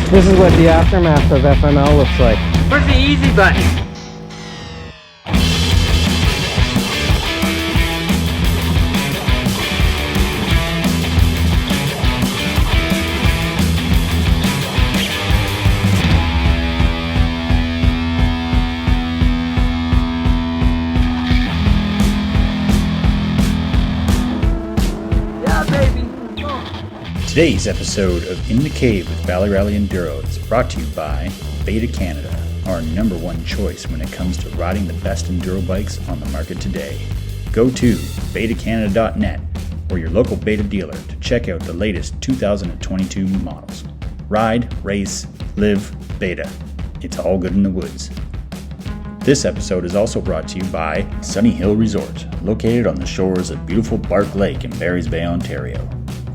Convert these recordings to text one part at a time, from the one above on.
This is what the aftermath of FML looks like. Where's the easy button? Today's episode of In the Cave with Valley Rally Enduro is brought to you by Beta Canada, our number one choice when it comes to riding the best enduro bikes on the market today. Go to betacanada.net or your local Beta dealer to check out the latest 2022 models. Ride, race, live, Beta. It's all good in the woods. This episode is also brought to you by Sunny Hill Resort, located on the shores of beautiful Bark Lake in Barry's Bay, Ontario.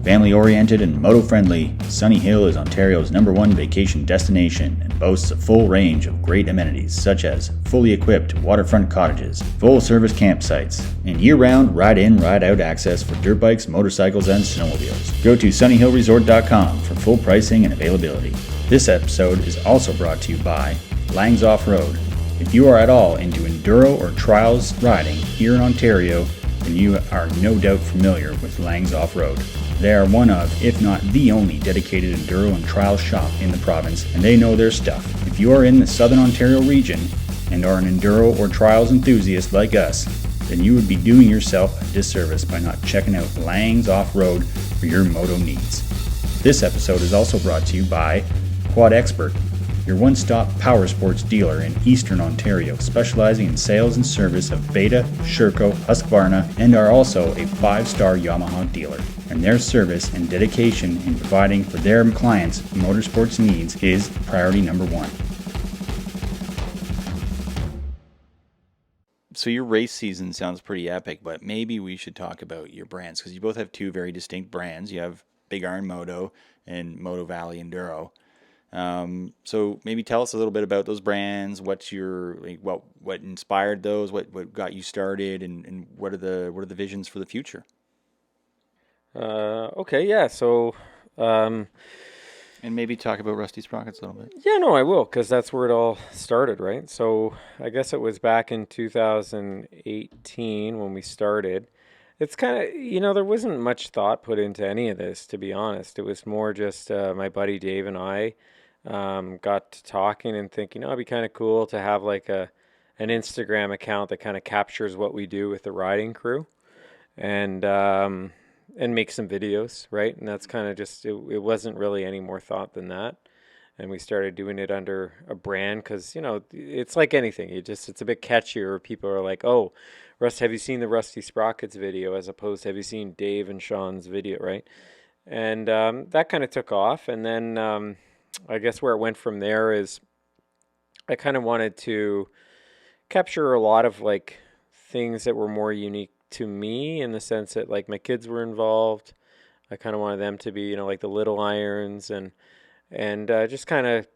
Family-oriented and moto-friendly, Sunny Hill is Ontario's number one vacation destination and boasts a full range of great amenities such as fully equipped waterfront cottages, full-service campsites, and year-round ride-in, ride-out access for dirt bikes, motorcycles, and snowmobiles. Go to sunnyhillresort.com for full pricing and availability. This episode is also brought to you by Langs Off-Road. If you are at all into enduro or trials riding here in Ontario, then you are no doubt familiar with Langs Off-Road. They are one of, if not the only, dedicated enduro and trial shop in the province, and they know their stuff. If you are in the Southern Ontario region and are an enduro or trials enthusiast like us, then you would be doing yourself a disservice by not checking out Langs Off-Road for your moto needs. This episode is also brought to you by Quad Expert, your one-stop power sports dealer in Eastern Ontario, specializing in sales and service of Beta, Sherco, Husqvarna, and are also a 5-star Yamaha dealer. And their service and dedication in providing for their clients' motorsports needs is priority number one. So your race season sounds pretty epic, but maybe we should talk about your brands, because you both have two very distinct brands. You have Big Iron Moto and Moto Valley Enduro. So maybe tell us a little bit about those brands. What's your what inspired those? What got you started, and what are the visions for the future? Okay, yeah, so... and maybe talk about Rusty Sprockets a little bit. Yeah, no, I will, because that's where it all started, right? So I guess it was back in 2018 when we started. It's kind of, there wasn't much thought put into any of this, to be honest. It was more just my buddy Dave and I got to talking and thinking, it'd be kind of cool to have like an Instagram account that kind of captures what we do with the riding crew. And make some videos, right? And that's kind of just, it wasn't really any more thought than that. And we started doing it under a brand because, it's like anything. It's a bit catchier. People are like, oh, Russ, have you seen the Rusty Sprockets video, as opposed to have you seen Dave and Sean's video, right? And that kind of took off. And then I guess where it went from there is I kind of wanted to capture a lot of like things that were more unique to me, in the sense that like my kids were involved. I kind of wanted them to be, like the little irons and just kind of,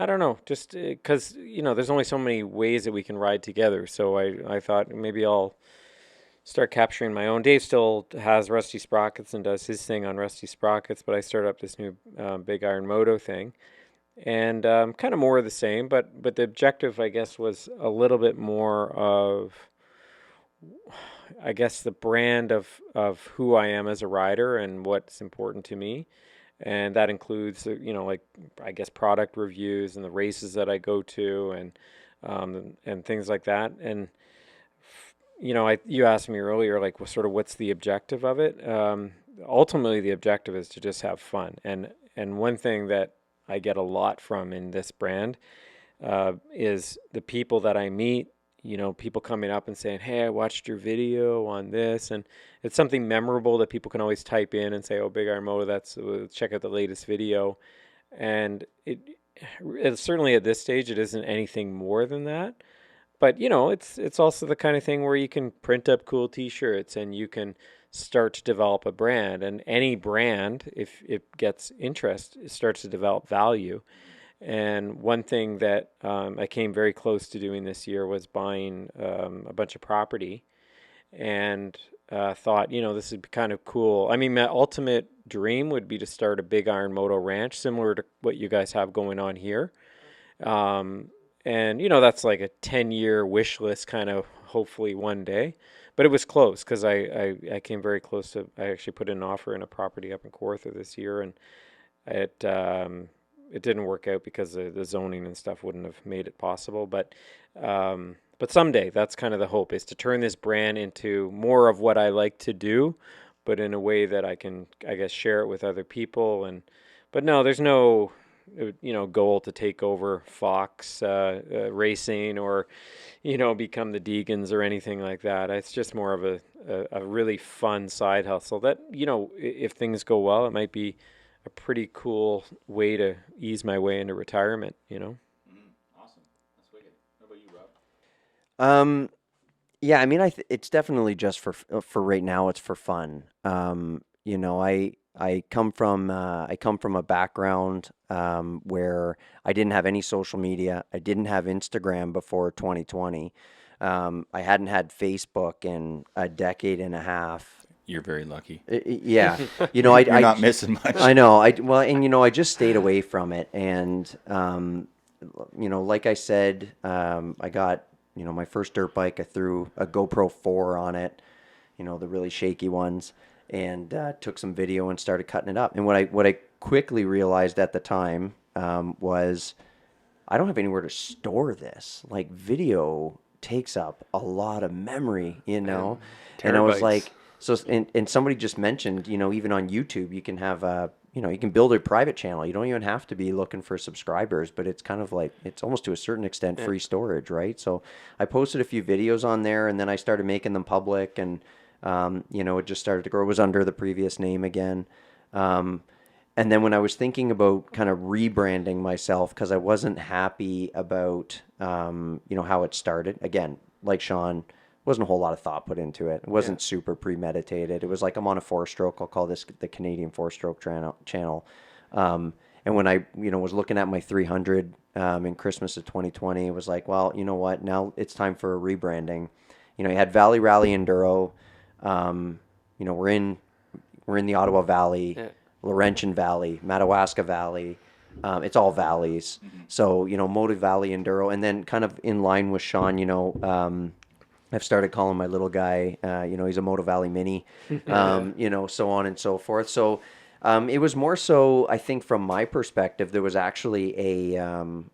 I don't know, just because, there's only so many ways that we can ride together. So I thought maybe I'll start capturing my own. Dave still has Rusty Sprockets and does his thing on Rusty Sprockets, but I started up this new Big Iron Moto thing, and kind of more of the same, but the objective, I guess, was a little bit more of, I guess, the brand of who I am as a rider and what's important to me. And that includes, like, I guess, product reviews and the races that I go to and things like that. And, you asked me earlier, like, what's the objective of it? Ultimately, the objective is to just have fun. And one thing that I get a lot from in this brand is the people that I meet. People coming up and saying, hey, I watched your video on this. And it's something memorable that people can always type in and say, oh, Big Iron Moto, check out the latest video. And it's certainly at this stage, it isn't anything more than that. But, it's also the kind of thing where you can print up cool T-shirts and you can start to develop a brand. And any brand, if it gets interest, it starts to develop value. And one thing that I came very close to doing this year was buying a bunch of property, and thought, this would be kind of cool. I mean, my ultimate dream would be to start a big iron moto ranch, similar to what you guys have going on here. And that's like a 10-year wish list kind of, hopefully one day. But it was close because I came very close to, I actually put in an offer in a property up in Kawartha this year, and it didn't work out because the zoning and stuff wouldn't have made it possible. But someday, that's kind of the hope, is to turn this brand into more of what I like to do, but in a way that I can, I guess, share it with other people. But no, there's no goal to take over Fox Racing, or become the Deegans or anything like that. It's just more of a really fun side hustle that, if things go well, it might be a pretty cool way to ease my way into retirement. Awesome. That's wicked. What about you, Rob? Yeah, I mean, it's definitely just for right now. It's for fun. I come from a background where I didn't have any social media. I didn't have Instagram before 2020. I hadn't had Facebook in a decade and a half. You're very lucky. Yeah, You're not missing much. I know. I just stayed away from it, and like I said, I got my first dirt bike. I threw a GoPro 4 on it, the really shaky ones, and took some video and started cutting it up. And what I quickly realized at the time was I don't have anywhere to store this. Like, video takes up a lot of memory, and I was like. So, and somebody just mentioned, even on YouTube, you can have you can build a private channel. You don't even have to be looking for subscribers, but it's kind of like, it's almost to a certain extent free storage, right? So I posted a few videos on there, and then I started making them public, and, it just started to grow. It was under the previous name again. And then when I was thinking about kind of rebranding myself, because I wasn't happy about, how it started, again, like Sean, wasn't a whole lot of thought put into it. It wasn't super premeditated. It was like, I'm on a 4-stroke. I'll call this the Canadian 4-stroke channel. And when I, was looking at my 300 in Christmas of 2020, it was like, well, you know what? Now it's time for a rebranding. You had Valley Rally Enduro. We're in the Ottawa Valley, Laurentian Valley, Madawaska Valley. It's all valleys. So, Moto Valley Enduro. And then kind of in line with Sean, I've started calling my little guy, he's a Moto Valley Mini, so on and so forth. So it was more so, I think, from my perspective, there was actually a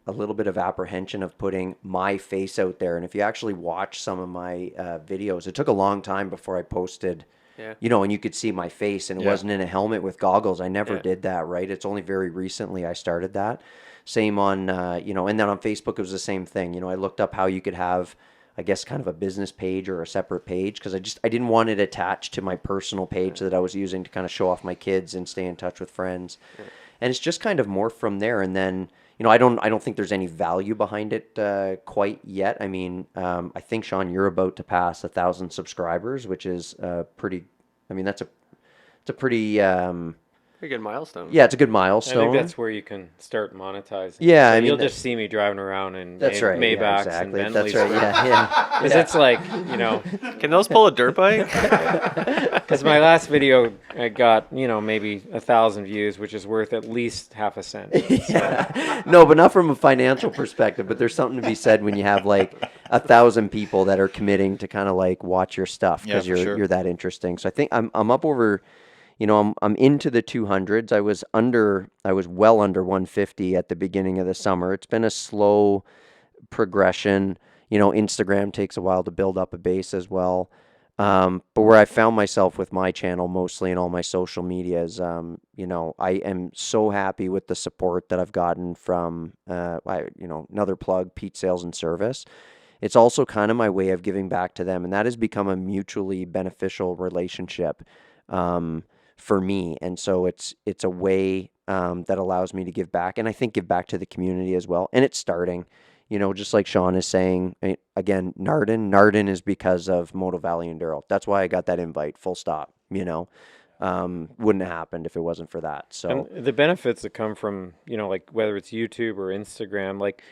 little bit of apprehension of putting my face out there. And if you actually watch some of my videos, it took a long time before I posted, and you could see my face, and it wasn't in a helmet with goggles. I never did that, right? It's only very recently I started that. Same on, and then on Facebook, it was the same thing. I looked up how you could have, I guess, kind of a business page or a separate page, because I didn't want it attached to my personal page that I was using to kind of show off my kids and stay in touch with friends. And it's just kind of more from there. And then, I don't think there's any value behind it quite yet. I mean, I think, Sean, you're about to pass 1,000 subscribers, which is pretty. I mean, it's a pretty. Pretty good milestone. Yeah, it's a good milestone. I think that's where you can start monetizing. Yeah, so I mean, you'll just see me driving around in that's right, Maybachs exactly. and Bentleys. That's right. Yeah. Because it's like, Can those pull a dirt bike? because my last video I got, maybe 1,000 views, which is worth at least half a cent. Yeah. No, but not from a financial perspective. But there's something to be said when you have like 1,000 people that are committing to kind of like watch your stuff because you're that interesting. So I think I'm up over. I'm into the 200s. I was well under 150 at the beginning of the summer. It's been a slow progression. Instagram takes a while to build up a base as well. But where I found myself with my channel mostly and all my social media is, I am so happy with the support that I've gotten from, another plug, Pete Sales and Service. It's also kind of my way of giving back to them, and that has become a mutually beneficial relationship. For me, and so it's a way that allows me to give back, and I think give back to the community as well. And it's starting, just like Sean is saying again. Narden is because of Moto Valley Enduro. That's why I got that invite. Full stop. Wouldn't have happened if it wasn't for that. So and the benefits that come from like whether it's YouTube or Instagram, like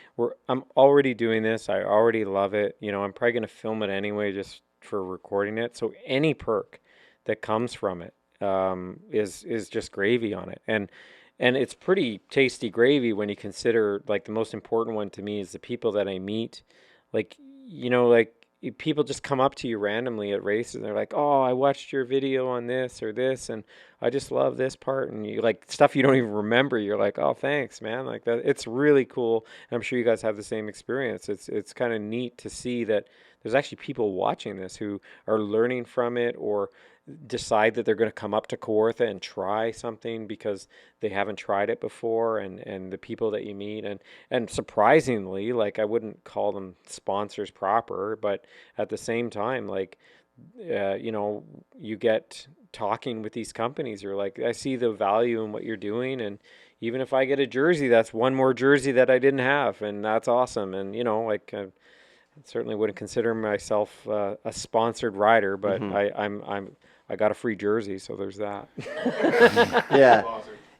I'm already doing this. I already love it. I'm probably gonna film it anyway just for recording it. So any perk that comes from it. is just gravy on it, and it's pretty tasty gravy when you consider, like, the most important one to me is the people that I meet. Like, like, people just come up to you randomly at races and they're like, "Oh, I watched your video on this or this, and I just love this part," and you like stuff you don't even remember. You're like, "Oh, thanks, man." Like that, it's really cool. And I'm sure you guys have the same experience. It's kind of neat to see that there's actually people watching this who are learning from it, or decide that they're going to come up to Kawartha and try something because they haven't tried it before, and the people that you meet, and surprisingly, like, I wouldn't call them sponsors proper, but at the same time, like, you get talking with these companies, you're like, I see the value in what you're doing, and even if I get a jersey, that's one more jersey that I didn't have, and that's awesome. And like, I certainly wouldn't consider myself a sponsored rider, but I got a free jersey, so there's that. Yeah.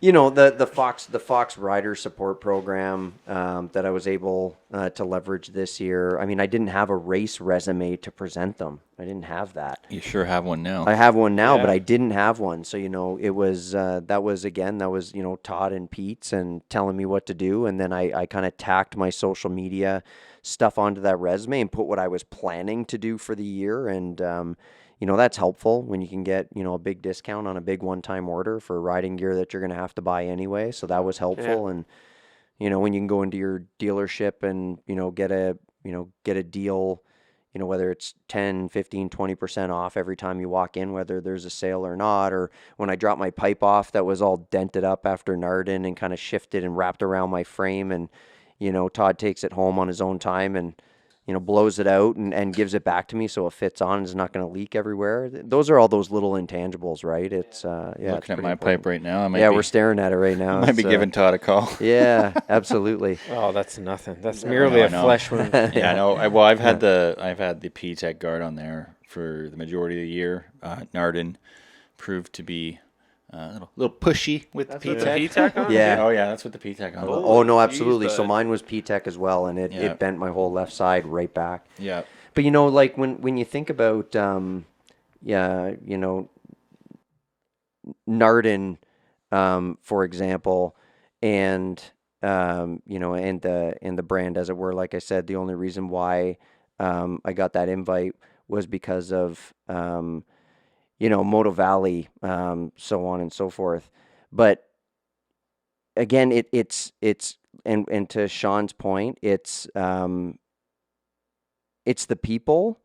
The Fox Rider Support Program that I was able to leverage this year. I mean, I didn't have a race resume to present them. I didn't have that. You sure have one now. I have one now, Yeah. but I didn't have one. So, it was, that was Todd and Pete's and telling me what to do. And then I kind of tacked my social media stuff onto that resume and put what I was planning to do for the year. And, that's helpful when you can get, a big discount on a big one-time order for riding gear that you're going to have to buy anyway. So that was helpful. Yeah. And, when you can go into your dealership and, get a deal, whether it's 10, 15, 20% off every time you walk in, whether there's a sale or not, or when I dropped my pipe off that was all dented up after Narden and kind of shifted and wrapped around my frame, and, Todd takes it home on his own time and, blows it out and gives it back to me so it fits on and is not going to leak everywhere. Those are all those little intangibles, right? It's Looking it's at pretty my important. pipe right now. We're staring at it right now. I might be It's, giving Todd a call. Yeah, absolutely. Oh, that's nothing. That's merely I a know. flesh wound. Yeah, I know. I've had the pt2 guard on there for the majority of the year. Narden proved to be a little pushy with the That's what the pt2. P-Tech on? Yeah. Oh yeah, that's what the pt2 on. Oh, no, Jeez, absolutely. So bud. mine was P-Tech as well, and Yeah. it bent my whole left side right back. Yeah. But, like when you think about, Narden, for example, and, and the brand, as it were, like I said, the only reason why I got that invite was because of, Moto Valley, so on and so forth. But again, it's and to Sean's point, it's the people,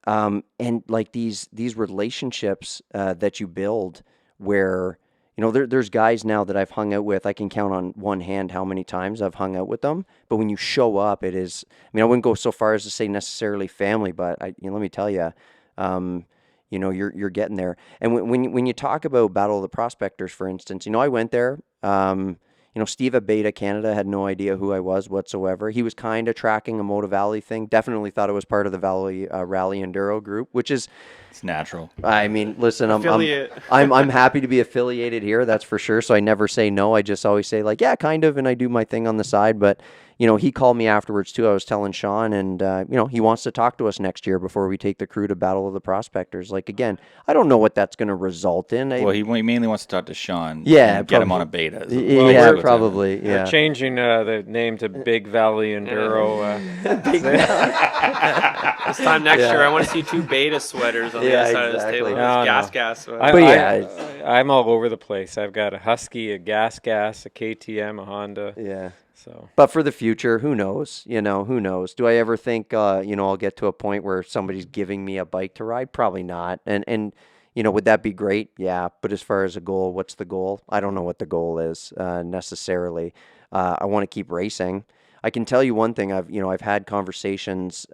and like these relationships that you build where, there's guys now that I've hung out with. I can count on one hand how many times I've hung out with them. But when you show up, it is, I wouldn't go so far as to say necessarily family, but let me tell you, you're getting there. And when you talk about Battle of the Prospectors, for instance, I went there. Steve at Beta Canada had no idea who I was whatsoever. He was kind of tracking a Moto Valley thing. Definitely thought it was part of the Valley Rally Enduro group, which is, It's natural. Listen, Affiliate. I'm happy to be affiliated here. That's for sure. So I never say no. I just always say like, yeah, kind of, and I do my thing on the side. But he called me afterwards too. I was telling Sean, and he wants to talk to us next year before we take the crew to Battle of the Prospectors. Like, again, I don't know what that's going to result in. Well, he mainly wants to talk to Sean. Yeah, and get him probably. on a beta. Yeah, probably. We're Yeah. changing the name to Big Valley Enduro. This time next year, I want to see 2 beta sweaters on the Yeah, other side of this exactly. table. No, Gas sweater. I, But I- yeah, I'm all over the place. I've got a Husky, a Gas, a KTM, a Honda. Yeah. So But for the future, who knows? Who knows? Do I ever think, I'll get to a point where somebody's giving me a bike to ride? Probably not. And would that be great? Yeah. But as far as a goal, what's the goal? I don't know what the goal is necessarily. I want to keep racing. I can tell you one thing. I've had conversations.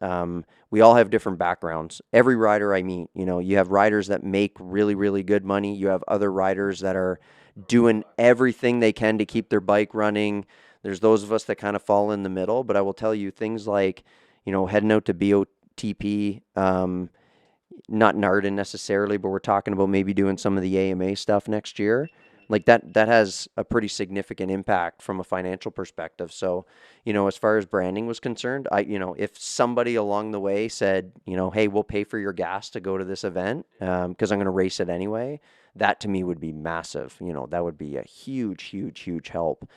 We all have different backgrounds. Every rider I meet, you have riders that make really, really good money. You have other riders that are doing everything they can to keep their bike running. There's those of us that kind of fall in the middle, but I will tell you things like, heading out to BOTP, not Narden necessarily, but we're talking about maybe doing some of the AMA stuff next year. Like that has a pretty significant impact from a financial perspective. So, as far as branding was concerned, if somebody along the way said, hey, we'll pay for your gas to go to this event, because I'm going to race it anyway, that to me would be massive. That would be a huge help.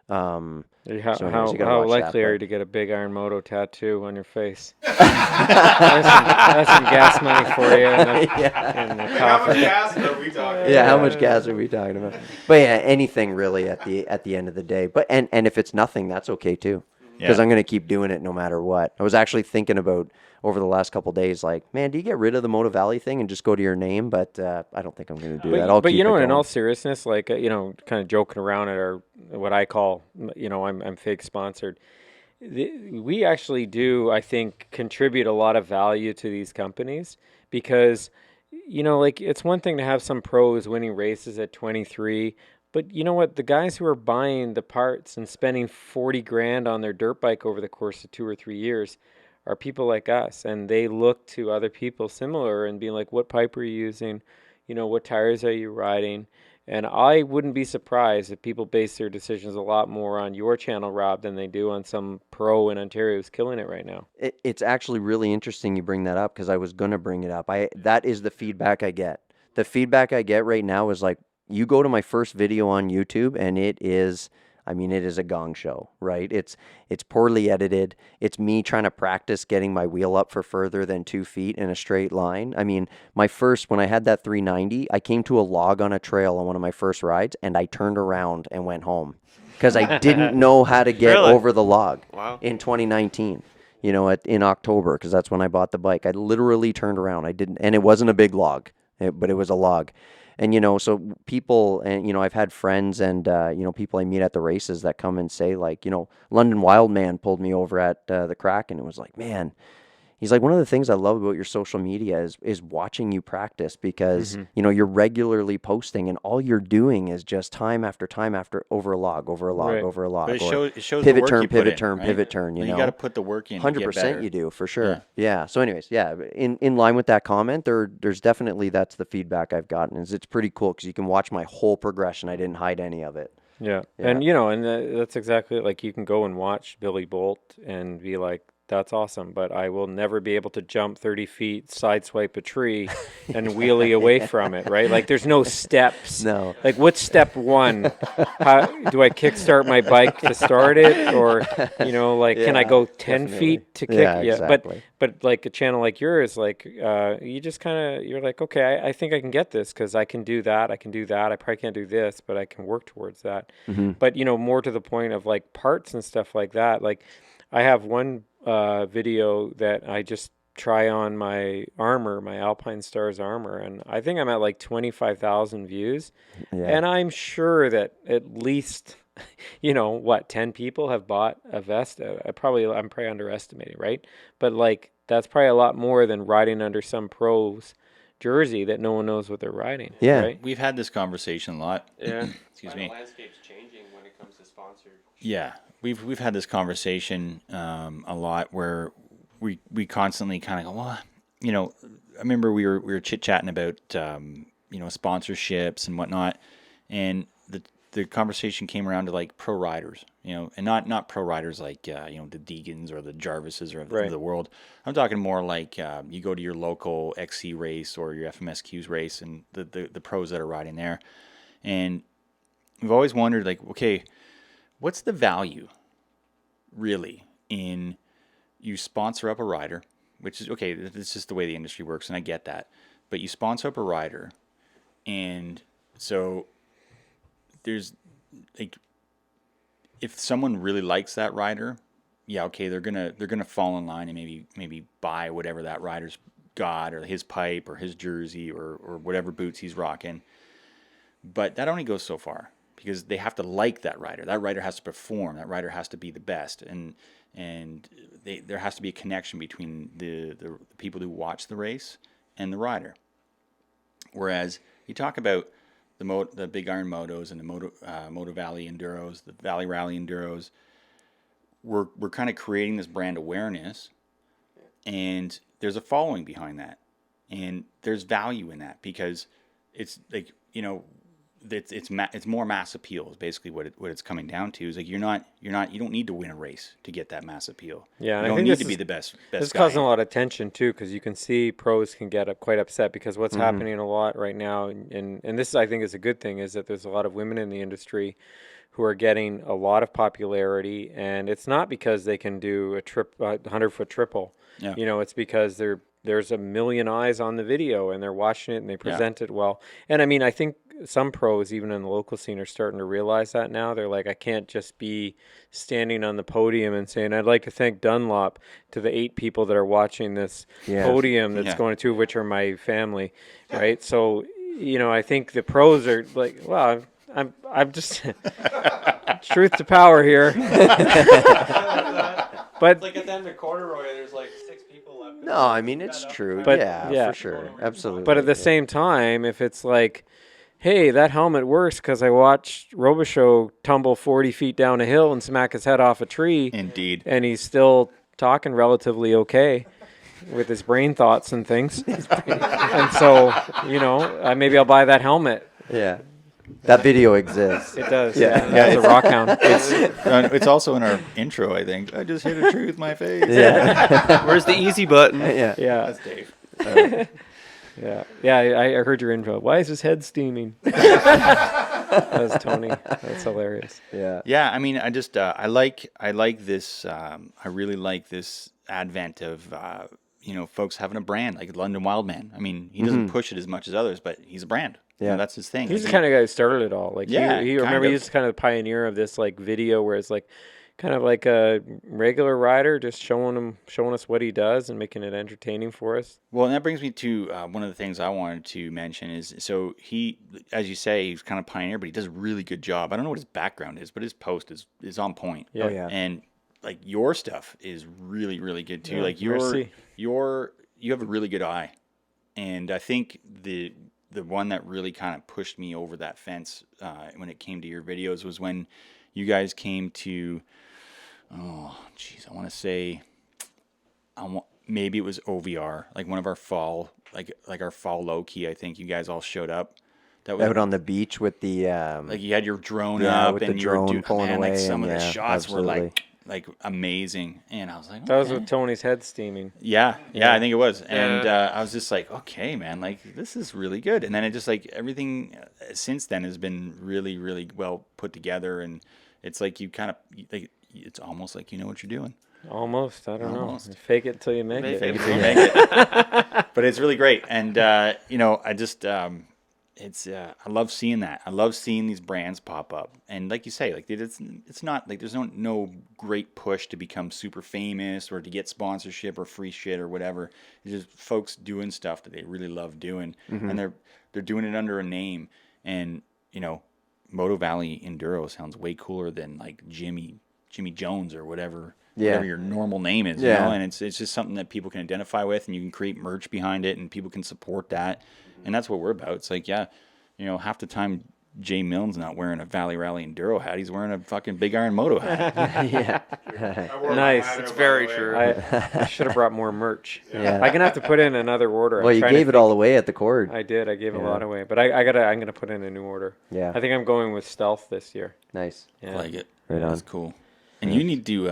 So anyways, you gotta How watch that. likely are you to get a big Iron Moto tattoo on your face? That's some gas money for you in the How much coffin. gas are we talking? Yeah, how much gas are we talking about? But yeah, anything really at the end of the day. But and if it's nothing, that's okay too, because Yeah. I'm gonna keep doing it no matter what. I was actually thinking about over the last couple of days, like, man, do you get rid of the Moto Valley thing and just go to your name? But I don't think I'm gonna do that. I'll But keep you know, it in going. all seriousness, like kind of joking around at our what I call, I'm fake sponsored. We actually do, I think, contribute a lot of value to these companies because, like it's one thing to have some pros winning races at 23, but you know what? The guys who are buying the parts and spending 40 grand on their dirt bike over the course of 2 or 3 years are people like us, and they look to other people similar and be like, what pipe are you using? What tires are you riding? And I wouldn't be surprised if people base their decisions a lot more on your channel, Rob, than they do on some pro in Ontario who's killing it right now. It's actually really interesting you bring that up, because I was going to bring it up. That is the feedback I get. The feedback I get right now is like, you go to my first video on YouTube and it is a gong show, right? It's poorly edited. It's me trying to practice getting my wheel up for further than 2 feet in a straight line. I mean, when I had that 390, I came to a log on a trail on one of my first rides and I turned around and went home because I didn't know how to get Really? over the log. Wow. In 2019. In October, because that's when I bought the bike. I literally turned around. And it wasn't a big log, but it was a log. And, so people, and, I've had friends and, people I meet at the races that come and say, like, London Wildman pulled me over at the Crack, and it was like, man, he's like, one of the things I love about your social media is watching you practice, because, you're regularly posting and all you're doing is just time after time after over a log, Right. over a log. But it shows pivot the work turn, you put pivot in, turn, right? pivot turn, You got to put the work in. 100% you do, for sure. Yeah. So anyways, yeah, in line with that comment, there's definitely, that's the feedback I've gotten, is it's pretty cool because you can watch my whole progression. I didn't hide any of it. Yeah. Yeah. And that's exactly like you can go and watch Billy Bolt and be like, that's awesome, but I will never be able to jump 30 feet, sideswipe a tree, and wheelie away from it, right? Like there's no steps. No. Like what's step one? How do I kickstart my bike to start it? Or, can I go 10 definitely. feet to kick? Yeah, exactly. But like a channel like yours, like you just you're like, okay, I think I can get this because I can do that. I can do that. I probably can't do this, but I can work towards that. But, more to the point of like parts and stuff like that. Like I have one video that I just try on my armor, my Alpine Stars armor, and I think I'm at like 25,000 views. Yeah. And I'm sure that at least, 10 people have bought a vest. I'm probably underestimating, right? But like that's probably a lot more than riding under some pro's jersey that no one knows what they're riding. Yeah. Right? We've had this conversation a lot. Yeah. Excuse The me. landscape's changing when it comes to sponsored. Yeah, we've had this conversation a lot where we constantly kind of go, well, I remember we were chit chatting about sponsorships and whatnot, and the conversation came around to like pro riders, and not pro riders like the Deegans or the Jarvises or of the world. I'm talking more like you go to your local XC race or your FMSQ's race and the pros that are riding there, and we've always wondered, like, okay, what's the value really in you sponsor up a rider, which is okay, it's just the way the industry works, and I get that. But you sponsor up a rider, and so there's like, if someone really likes that rider, yeah, okay, they're gonna fall in line and maybe buy whatever that rider's got, or his pipe or his jersey or whatever boots he's rocking. But that only goes so far, because they have to like that rider. That rider has to perform. That rider has to be the best, and there has to be a connection between the people who watch the race and the rider. Whereas you talk about the Big Iron Motos and the Moto Valley Enduros, the Valley Rally Enduros, we're kind of creating this brand awareness, and there's a following behind that, and there's value in that, because it's like, it's more mass appeal is basically what it's coming down to. Is like you don't need to win a race to get that mass appeal. Yeah, and you I don't think need this to be is- the best This is guy. causing a lot of tension too, because you can see pros can get quite upset because what's happening a lot right now, and this I think is a good thing, is that there's a lot of women in the industry who are getting a lot of popularity, and it's not because they can do a 100-foot triple. Yeah. You know, it's because there's a million eyes on the video and they're watching it and they present it well. And I mean, I think some pros, even in the local scene, are starting to realize that now. They're like, I can't just be standing on the podium and saying, I'd like to thank Dunlop to the 8 people that are watching this podium that's going to, which are my family, right? So, you know, I think the pros are like, well, I'm just truth to power here. But It's like at the end of corduroy, there's like 6 people left. No, I mean, it's true. But- yeah, yeah. for sure. Absolutely. But at the same time, if it's like, hey, that helmet works because I watched Robichaud tumble 40 feet down a hill and smack his head off a tree, Indeed. and he's still talking relatively okay with his brain thoughts and things. And so, you know, maybe I'll buy that helmet. Yeah. That video exists. It does. Yeah. Yeah, it's a rock hound. It's also in our intro, I think. I just hit a tree with my face. Yeah. Where's the easy button? Yeah. Yeah. That's Dave. Yeah, yeah. I heard your intro. Why is his head steaming? That was Tony. That's hilarious. Yeah. Yeah, I mean, I just I like this. I really like this advent of folks having a brand like London Wildman. I mean, he doesn't push it as much as others, but he's a brand. You know, Yeah. that's his thing. He's the kind of guy who started it all. Like, Yeah, he kind remember of. he's kind of the pioneer of this like video where it's like kind of like a regular rider just showing us what he does and making it entertaining for us. Well, and that brings me to one of the things I wanted to mention is, so he, as you say, he's kind of pioneer, but he does a really good job. I don't know what his background is, but his post is on point. Yeah. Oh, yeah. And like your stuff is really, really good too. Yeah, Like merci. you have a really good eye. And I think the one that really kind of pushed me over that fence when it came to your videos was when you guys came to, I want to say, maybe it was OVR, like one of our fall, like our fall low key. I think you guys all showed up. That was Out on the beach with the like you had your drone yeah, up with and the you were drone doing, pulling man, like away some of and the yeah, shots were absolutely. like amazing, and I was like, That was okay. with Tony's head steaming. Yeah, I think it was. And I was just like, okay, man, like this is really good. And then it just like everything since then has been really, really well put together. And it's like you kind of, like, it's almost like you know what you're doing. Almost. I don't Almost. know. Fake it till you make it. Fake it till you make it. But it's really great. And, I just, I love seeing that. I love seeing these brands pop up. And like you say, like it's not like there's no great push to become super famous or to get sponsorship or free shit or whatever. It's just folks doing stuff that they really love doing, and they're doing it under a name. And Moto Valley Enduro sounds way cooler than like Jimmy Jones or whatever. Yeah. Whatever your normal name is, Yeah. and it's just something that people can identify with, and you can create merch behind it, and people can support that, and that's what we're about. It's like, half the time Jay Milne's not wearing a Valley Rally Enduro hat; he's wearing a fucking Big Iron Moto hat. yeah. Nice. It's very true. I should have brought more merch. Yeah. I'm gonna have to put in another order. Well, I'm you trying to gave it think- all away at the cord. I did. I gave a Yeah. lot away, but I'm gonna put in a new order. Yeah. I think I'm going with Stealth this year. Nice. Yeah. I like it. Right on. That's cool. And you need to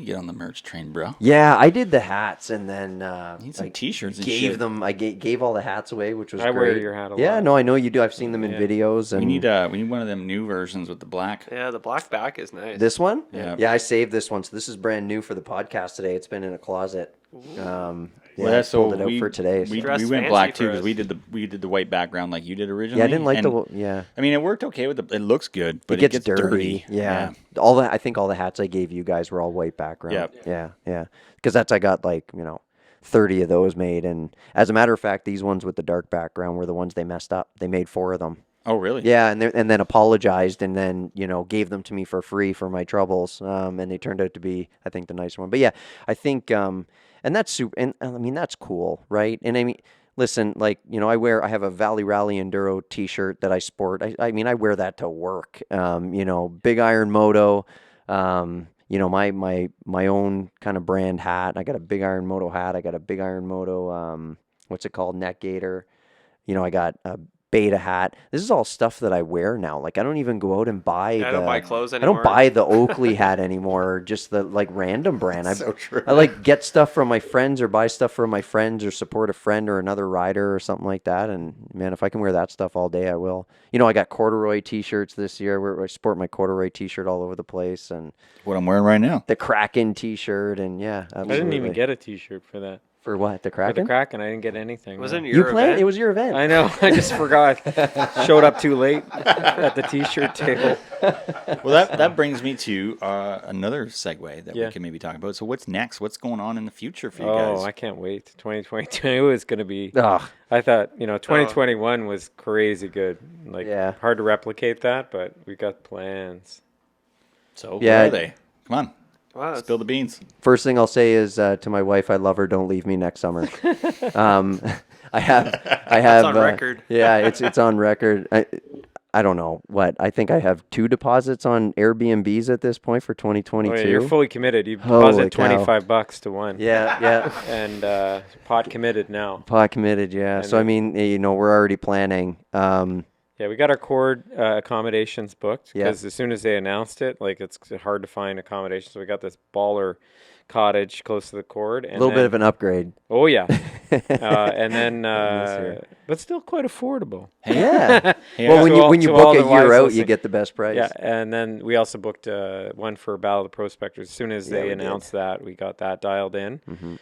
get on the merch train, bro. Yeah, I did the hats and then Need some I t-shirts and gave shit. them. I gave all the hats away, which was I great. wear your hat a Yeah, lot. no, I know you do. I've seen them in Yeah. videos. And We need one of them new versions with the black. Yeah, the black back is nice. this one. Yeah. Yeah, I saved this one. So this is brand new for the podcast today. It's been in a closet. I So pulled it out for today. So. We Dressed went fancy black for too because us. we did the white background like you did originally. Yeah, I didn't like and, yeah. I mean, it worked okay with the. It looks good, but It gets dirty. Yeah. I think all the hats I gave you guys were all white background. Yep. Yeah. Because I got 30 of those made, and as a matter of fact, these ones with the dark background were the ones they messed up. They made 4 of them. Oh, really? Yeah, and then apologized, and then gave them to me for free for my troubles, and they turned out to be, I think, the nice one. But yeah, I think, and that's super, and I mean that's cool, right? And I mean, listen, I have a Valley Rally Enduro T-shirt that I sport. I mean, I wear that to work. Big Iron Moto. My own kind of brand hat. I got a Big Iron Moto hat. I got a Big Iron Moto. What's it called? Neck gaiter. I got a Beta hat. This is all stuff that I wear now. Like I don't even go out and buy I don't buy clothes I anymore. don't buy the Oakley hat anymore, or just the like random brand. So true. I like get stuff from my friends or buy stuff from my friends or support a friend or another rider or something like that. And man, if I can wear that stuff all day, I will. You know, I got corduroy t-shirts this year where I sport my corduroy t-shirt all over the place, and What I'm wearing right now. the Kraken t-shirt, and yeah, absolutely. I didn't even get a T-shirt for that. For what? The For Kraken? the Kraken, I didn't get anything. Wasn't no. your You planned? event? It was your event. I know. I just forgot. Showed up too late at the T-shirt table. Well, that brings me to another segue that Yeah. we can maybe talk about. So what's next? What's going on in the future for you Oh, guys? I can't wait. 2022 is going to be. Ugh. I thought 2021 was crazy good. Like Yeah. hard to replicate that, but we got plans. So Yeah. what are they? Come on, Wow, that's- spill the beans. First thing I'll say is to my wife, I love her. Don't leave me next summer. I have. on record. Yeah, it's on record. I don't know what. I think I have 2 deposits on Airbnbs at this point for 2022. Oh, yeah, you're fully committed. You Holy deposit cow. $25 to one. Yeah. And pot committed now. Pot committed. Yeah. So I mean, we're already planning. Yeah, we got our cord accommodations booked Yeah. because as soon as they announced it, like it's hard to find accommodations. So we got this baller cottage close to the cord. A little bit of an upgrade. Oh yeah, and then year. but still quite affordable. Yeah. Yeah. Well, To all- when you to book all a the year wives out, you listening. get the best price. Yeah, and then we also booked one for Battle of the Prospectors. As soon as Yeah, they we did. announced that, we got that dialed in. Mm-hmm.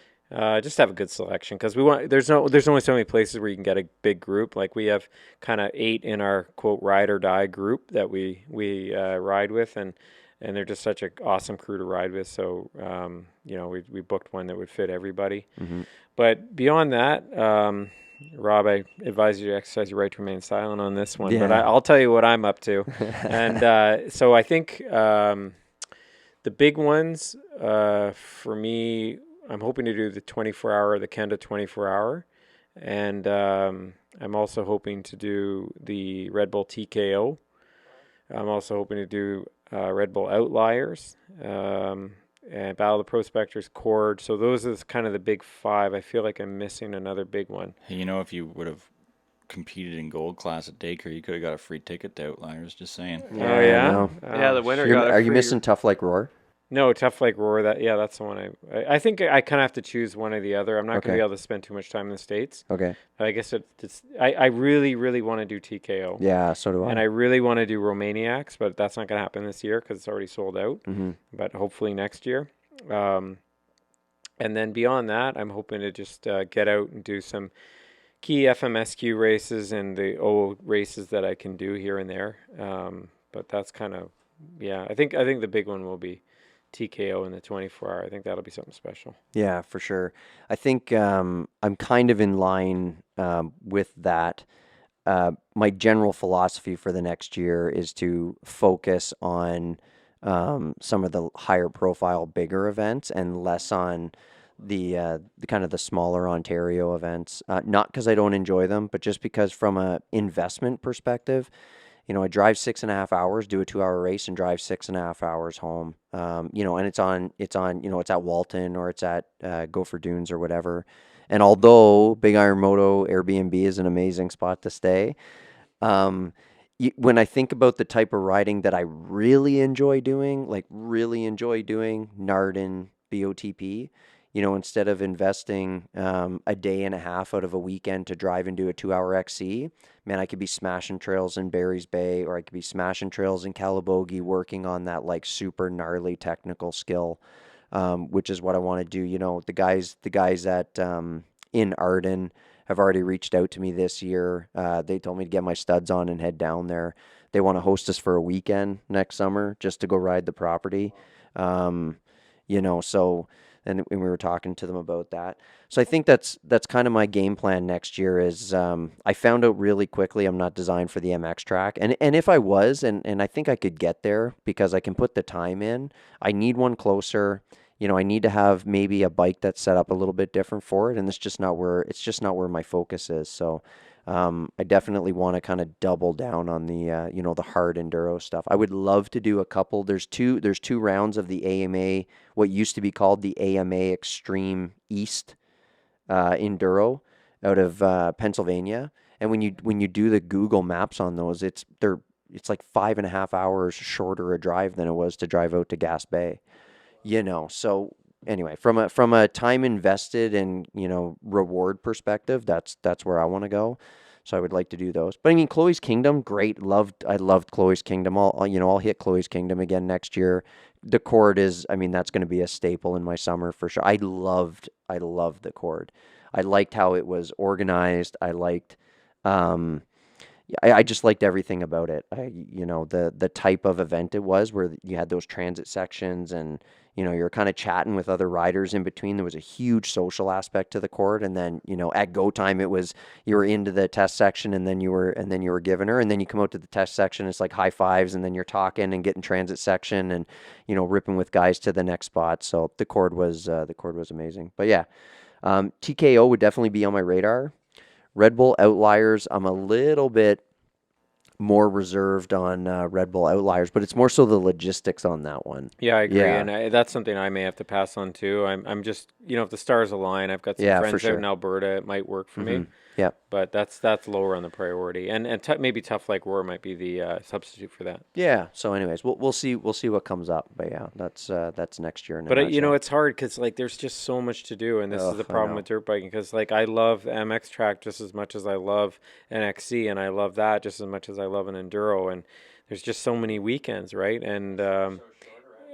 Just have a good selection because we want. There's only so many places where you can get a big group. Like we have kind of 8 in our quote ride or die group that we ride with, and they're just such an awesome crew to ride with. So we booked one that would fit everybody. Mm-hmm. But beyond that, Rob, I advise you to exercise your right to remain silent on this one. But Yeah. I'll tell you what I'm up to, and so I think the big ones for me. I'm hoping to do the 24-hour, the Kenda 24-hour, and I'm also hoping to do the Red Bull TKO. I'm also hoping to do Red Bull Outliers, and Battle of the Prospectors Cord. So those are kind of the big 5. I feel like I'm missing another big one. Hey, if you would have competed in gold class at Dacre, you could have got a free ticket to Outliers. Just saying. Oh yeah, I know. Yeah, the winner You're- got. are you missing Tough Like Roar? No, Tough Like Roar. That's the one. I think I kind of have to choose one or the other. I'm not going Okay. to be able to spend too much time in the States. Okay. I guess I really, really want to do TKO. Yeah, so do I. And I really want to do Romaniacs, but that's not going to happen this year because it's already sold out. Mm-hmm. But hopefully next year. And then beyond that, I'm hoping to just get out and do some key FMSQ races and the O races that I can do here and there. But that's kind of, I think the big one will be TKO in the 24-hour. I think that'll be something special. Yeah, for sure. I think I'm kind of in line with that. My general philosophy for the next year is to focus on some of the higher profile, bigger events and less on the kind of the smaller Ontario events. Not because I don't enjoy them, but just because from a investment perspective, I drive 6.5 hours, do a 2-hour race, and drive 6.5 hours home. And it's at Walton or it's at Gopher Dunes or whatever. And although Big Iron Moto Airbnb is an amazing spot to stay, when I think about the type of riding that I really enjoy doing, Narden, BOTP, instead of investing a day and a half out of a weekend to drive and do a 2-hour XC, man, I could be smashing trails in Barry's Bay, or I could be smashing trails in Calabogie, working on that like super gnarly technical skill, which is what I want to do. The guys at in Arden have already reached out to me this year. They told me to get my studs on and head down there. They want to host us for a weekend next summer just to go ride the property. So. And we were talking to them about that. So I think that's kind of my game plan next year is I found out really quickly I'm not designed for the MX track. And if I was, and I think I could get there because I can put the time in, I need one closer. I need to have maybe a bike that's set up a little bit different for it. And it's just not where my focus is. So I definitely want to kind of double down on the the hard enduro stuff. I would love to do a couple. There's two rounds of the AMA, what used to be called the AMA Extreme East enduro out of Pennsylvania, And when you do the Google Maps on those, it's like 5.5 hours shorter a drive than it was to drive out to Gas Bay. So anyway, from a time invested and reward perspective, that's where I want to go. So I would like to do those. But I mean, Chloe's Kingdom, great. I loved Chloe's Kingdom. I'll hit Chloe's Kingdom again next year. The Cord is, I mean, that's going to be a staple in my summer for sure. I loved the Cord. I liked how it was organized. I liked, I just liked everything about it. The type of event it was, where you had those transit sections, and you're kind of chatting with other riders in between. There was a huge social aspect to the Cord, and then at go time it was you were into the test section, and then you were giving her, and then you come out to the test section. It's like high fives, and then you're talking and getting transit section, and ripping with guys to the next spot. So the Cord was amazing. But yeah, TKO would definitely be on my radar. Red Bull Outliers, I'm a little bit more reserved on Red Bull Outliers, but it's more so the logistics on that one. Yeah, I agree, Yeah. and that's something I may have to pass on too. I'm just, if the stars align, I've got some Yeah, for friends sure. out in Alberta. It might work for me, Yeah. but that's lower on the priority, and maybe Tough Like Roar might be the substitute for that. Yeah. So, anyways, we'll see what comes up. But yeah, that's next year. But it's hard because there's just so much to do, and this is Ugh, the I problem know. with dirt biking. Because I love MX track just as much as I love an XC, and I love that just as much as I love an enduro. And there's just so many weekends, right? And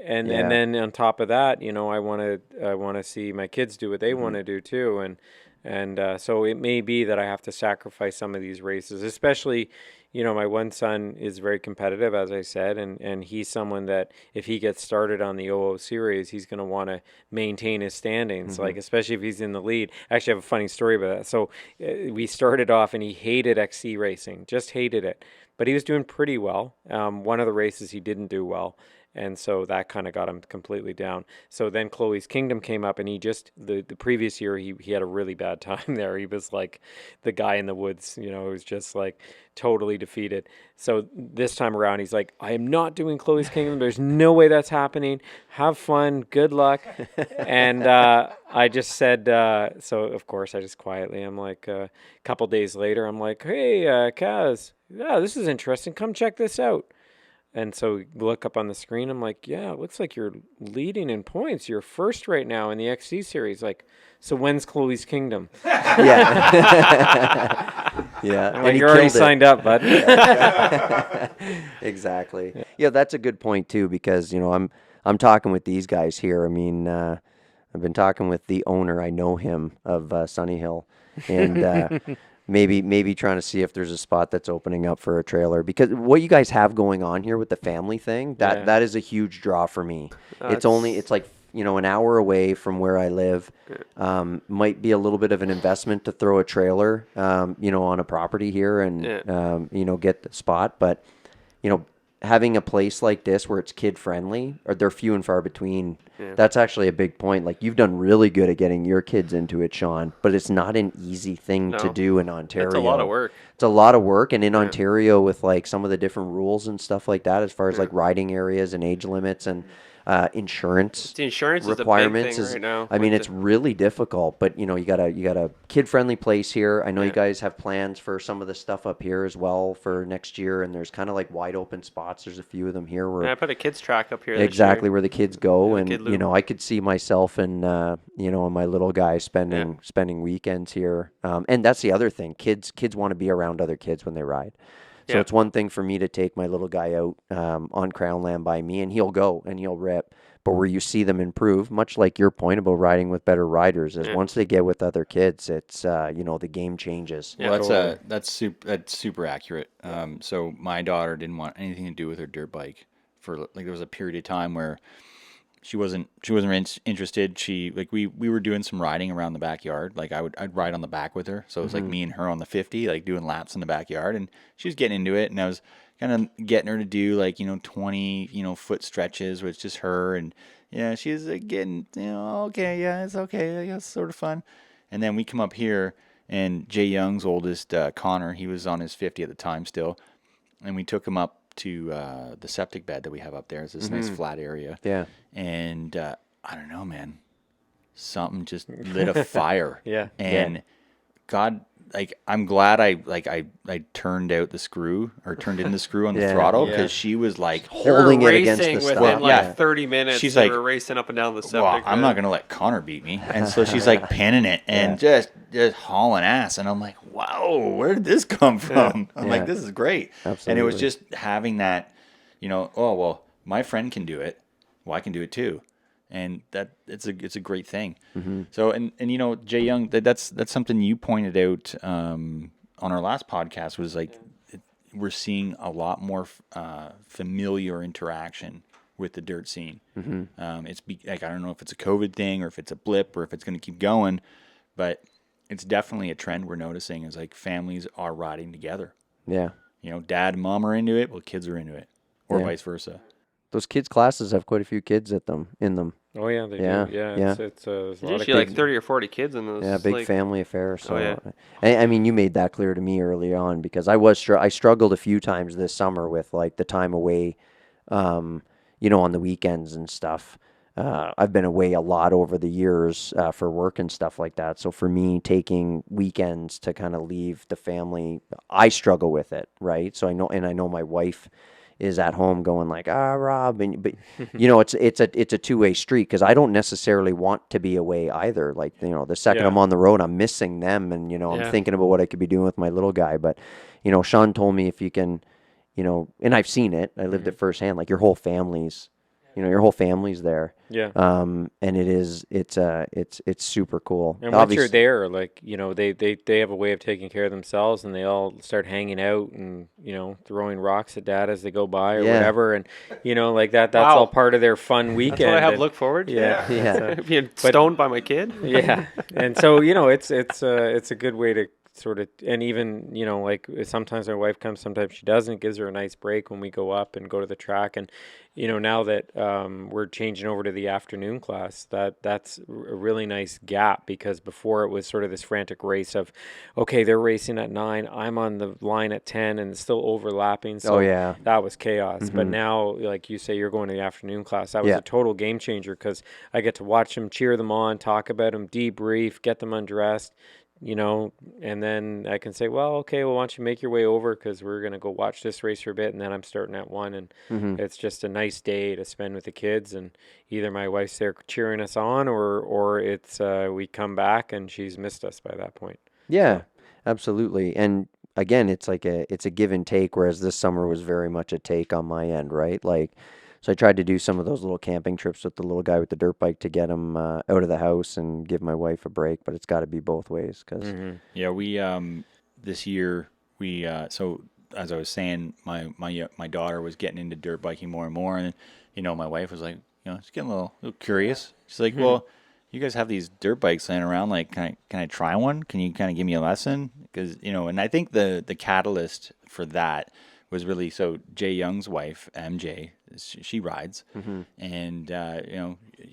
and Yeah. then on top of that, I want to see my kids do what they want to do too, and so it may be that I have to sacrifice some of these races, especially. My one son is very competitive, as I said, and he's someone that if he gets started on the OO series, he's going to want to maintain his standings, especially if he's in the lead. Actually, I have a funny story about that. So we started off, and he hated XC racing, just hated it. But he was doing pretty well. One of the races he didn't do well. And so that kind of got him completely down. So then Chloe's Kingdom came up, and he just, the previous year, he had a really bad time there. He was like the guy in the woods, who was just like totally defeated. So this time around, he's like, I am not doing Chloe's Kingdom. There's no way that's happening. Have fun. Good luck. And I just said, so of course, I just quietly, I'm like, a couple days later, I'm like, hey, Kaz, yeah, this is interesting. Come check this out. And so we look up on the screen. I'm like, yeah, it looks like you're leading in points. You're first right now in the XC series. Like, so when's Chloe's Kingdom? Yeah. Yeah. I'm like, you're already signed up, bud. Exactly. Yeah, that's a good point too, because I'm talking with these guys here. I mean, I've been talking with the owner. I know him of Sunny Hill, and maybe trying to see if there's a spot that's opening up for a trailer, because what you guys have going on here with the family thing, that is a huge draw for me. It's like an hour away from where I live. Might be a little bit of an investment to throw a trailer on a property here and get the spot, but having a place like this where it's kid friendly, or they're few and far between. That's actually a big point. Like, you've done really good at getting your kids into it, Sean, but it's not an easy thing to do in Ontario. It's a lot of work. It's a lot of work, and in Ontario, with like some of the different rules and stuff like that, as far as like riding areas and age limits and insurance The insurance requirements is a big thing right now. I mean, it's really difficult, but you got a kid friendly place here. I know you guys have plans for some of the stuff up here as well for next year, and there's kind of like wide open spots. There's a few of them here where I put a kids track up here. exactly where the kids go, Yeah, and kid loop. I could see myself and and my little guy spending weekends here. And that's the other thing. Kids want to be around other kids when they ride. So it's one thing for me to take my little guy out on Crown Land by me, and he'll go and he'll rip. But where you see them improve, much like your point about riding with better riders, is once they get with other kids, it's the game changes. Yeah, Well, that's super accurate. So my daughter didn't want anything to do with her dirt bike for there was a period of time where she wasn't interested. We were doing some riding around the backyard. Like I'd ride on the back with her. So it was like me and her on the 50, like doing laps in the backyard, and she was getting into it, and I was kind of getting her to do 20 foot stretches with just her, and she was getting okay, yeah, it's okay, yeah, it's sort of fun. And then we come up here, and Jay Young's oldest, Connor, he was on his 50 at the time still, and we took him up to the septic bed that we have up there. It's this nice flat area. Yeah. And I don't know, man. Something just lit a fire. Yeah. And God, like I'm glad I turned out the screw or turned in the screw on the Yeah. throttle Yeah. because she was like, We were Holding it against racing the within stop. like Yeah. 30 minutes. She's we like, were racing up and down the septic. well, I'm not gonna let Connor beat me, and so she's like pinning it and just hauling ass, and I'm like, wow, where did this come from? I'm Yeah. like, this is great, and it was Absolutely. just having that, oh well, my friend can do it, well I can do it too, and that it's a great thing. So and Jay Young, that's something you pointed out on our last podcast was like we're seeing a lot more familiar interaction with the dirt scene. Like I don't know if it's a COVID thing or if it's a blip or if it's going to keep going, but it's definitely a trend we're noticing is like families are riding together. Yeah. Dad and mom are into it, well kids are into it, or Yeah. vice versa. Those kids' classes have quite a few kids in them. Oh yeah, they Yeah, do. Yeah, yeah. it's there's a There's lot of usually like kids. 30 or 40 kids in those. Yeah, big like, family affair. So, yeah. I mean, you made that clear to me early on because I struggled a few times this summer with like the time away, on the weekends and stuff. I've been away a lot over the years for work and stuff like that. So for me, taking weekends to kind of leave the family, I struggle with it, right? So I know my wife is at home going like, Rob, but it's a two-way street because I don't necessarily want to be away either. Like, the second Yeah. I'm on the road, I'm missing them, and I'm Yeah. thinking about what I could be doing with my little guy. But, Sean told me if you can, and I've seen it, I lived it firsthand. Like your whole family's there. Yeah. And it's super cool. And once you're there, like, they have a way of taking care of themselves and they all start hanging out and, throwing rocks at dad as they go by or Yeah. whatever. And, like that's Wow. all part of their fun weekend. That's what I have and- to look forward to. Yeah. Yeah. Being stoned by my kid. Yeah. And so, it's a good way to sort of, and even, like sometimes my wife comes, sometimes she doesn't, gives her a nice break when we go up and go to the track. And, now that we're changing over to the afternoon class, that's a really nice gap because before it was sort of this frantic race of, okay, they're racing at 9, I'm on the line at 10 and it's still overlapping. So Oh, yeah. that was chaos. But now, like you say, you're going to the afternoon class. That was Yeah. a total game changer because I get to watch them, cheer them on, talk about them, debrief, get them undressed, and then I can say, well, okay, well, why don't you make your way over because we're going to go watch this race for a bit, and then I'm starting at 1, and it's just a nice day to spend with the kids, and either my wife's there cheering us on or it's we come back and she's missed us by that point. Yeah, absolutely. And again, it's a give and take, whereas this summer was very much a take on my end, right? Like, so I tried to do some of those little camping trips with the little guy with the dirt bike to get him out of the house and give my wife a break, but it's got to be both ways because Yeah, we this year we so as I was saying, my daughter was getting into dirt biking more and more, and my wife was like, she's getting a little curious. She's like, well, you guys have these dirt bikes laying around. Like, can I try one? Can you kind of give me a lesson? Because and I think the catalyst for that was really so Jay Young's wife, MJ, she rides, and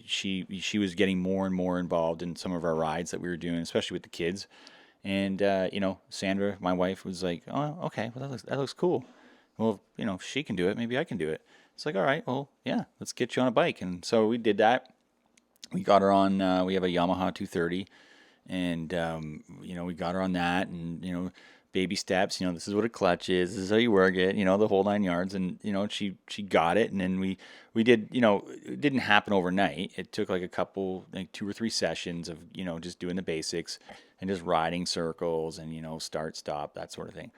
she was getting more and more involved in some of our rides that we were doing, especially with the kids. And Sandra, my wife, was like, "Oh, okay, well that looks cool. Well, if she can do it, maybe I can do it." It's like, all right, well, yeah, let's get you on a bike. And so we did that. We got her on. We have a Yamaha 230, and we got her on that, and baby steps. This is what a clutch is. This is how you work it. The whole 9 yards. And she got it. And then we did. It didn't happen overnight. It took like a couple, like 2 or 3 sessions of just doing the basics and just riding circles and start, stop, that sort of thing.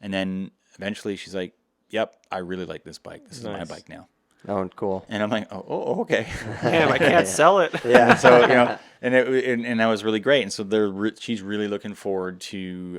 And then eventually she's like, "Yep, I really like this bike. This is my Nice. bike now." oh, cool. And I'm like, "Oh, okay." Damn, I can't sell it. Yeah. So and that was really great. And so she's really looking forward to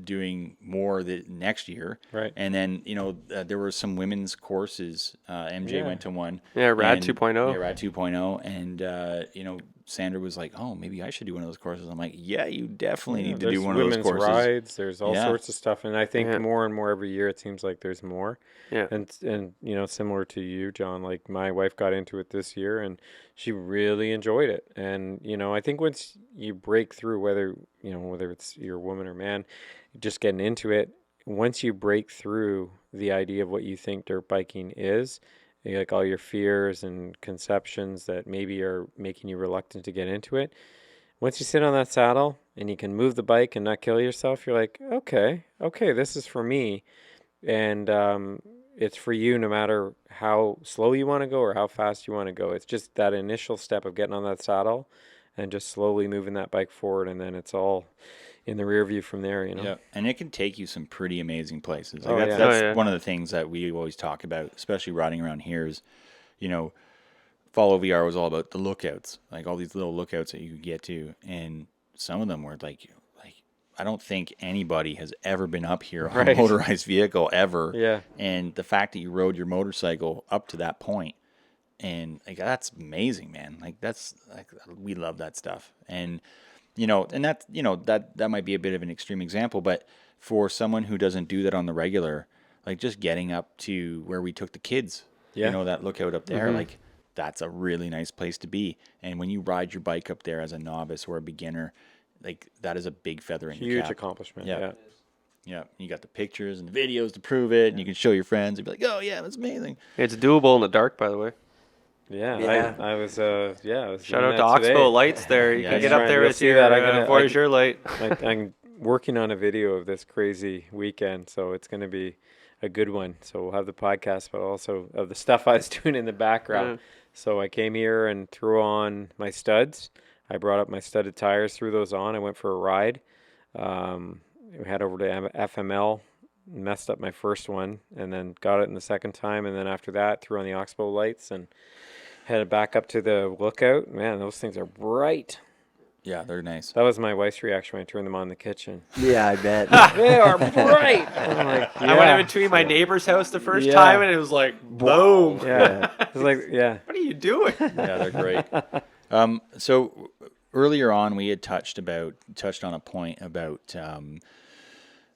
doing more the next year. Right. And then there were some women's courses. MJ Yeah. went to one. Yeah, Rad and- 2.0. Yeah, Rad 2.0. And Sandra was like, "Oh, maybe I should do one of those courses." I'm like, "Yeah, you definitely need to do There's one of those women's courses." rides. There's all Yeah. sorts of stuff, and I think Yeah. more and more every year it seems like there's more. Yeah. And similar to you, John, like my wife got into it this year, and she really enjoyed it. And I think once you break through, whether it's your woman or man, just getting into it. Once you break through the idea of what you think dirt biking is, like all your fears and conceptions that maybe are making you reluctant to get into it, once you sit on that saddle and you can move the bike and not kill yourself, you're like, okay, this is for me. And it's for you no matter how slow you want to go or how fast you want to go. It's just that initial step of getting on that saddle and just slowly moving that bike forward, and then it's all in the rear view from there, Yeah, and it can take you some pretty amazing places. Oh, yeah. That's one of the things that we always talk about, especially riding around here is, you know, Follow VR was all about the lookouts, like all these little lookouts that you could get to, and some of them were like I don't think anybody has ever been up here on a Right. motorized vehicle ever. Yeah. And the fact that you rode your motorcycle up to that point, and like that's amazing, man. Like that's like we love that stuff. And and that might be a bit of an extreme example, but for someone who doesn't do that on the regular, like just getting up to where we took the kids, Yeah. that lookout up there, like that's a really nice place to be. And when you ride your bike up there as a novice or a beginner, like that is a big feather in your Huge cap. accomplishment. Yeah. Yeah. Yeah, you got the pictures and the videos to prove it, and you can show your friends and be like, "Oh yeah, that's amazing." It's doable in the dark, by the way. Yeah. Yeah. I was I was Shout doing out to that Oxbow today. Lights there. You Yeah, can yeah. get up there You'll with see your that. I'm gonna- Voyager light. I'm working on a video of this crazy weekend, so it's going to be a good one. So we'll have the podcast, but also of the stuff I was doing in the background. So I came here and threw on my studs. I brought up my studded tires, threw those on. I went for a ride. We head over to FML, messed up my first one, and then got it in the second time. And then after that, threw on the Oxbow lights and headed back up to the lookout. Man, those things are bright. Yeah, they're nice. That was my wife's reaction when I turned them on in the kitchen. Yeah, I bet. They are bright. I'm like, I went yeah. in between my neighbor's house the first Yeah. time, and it was like, boom. Yeah. It's like, yeah. What are you doing? Yeah, they're great. So earlier on, we had touched on a point about,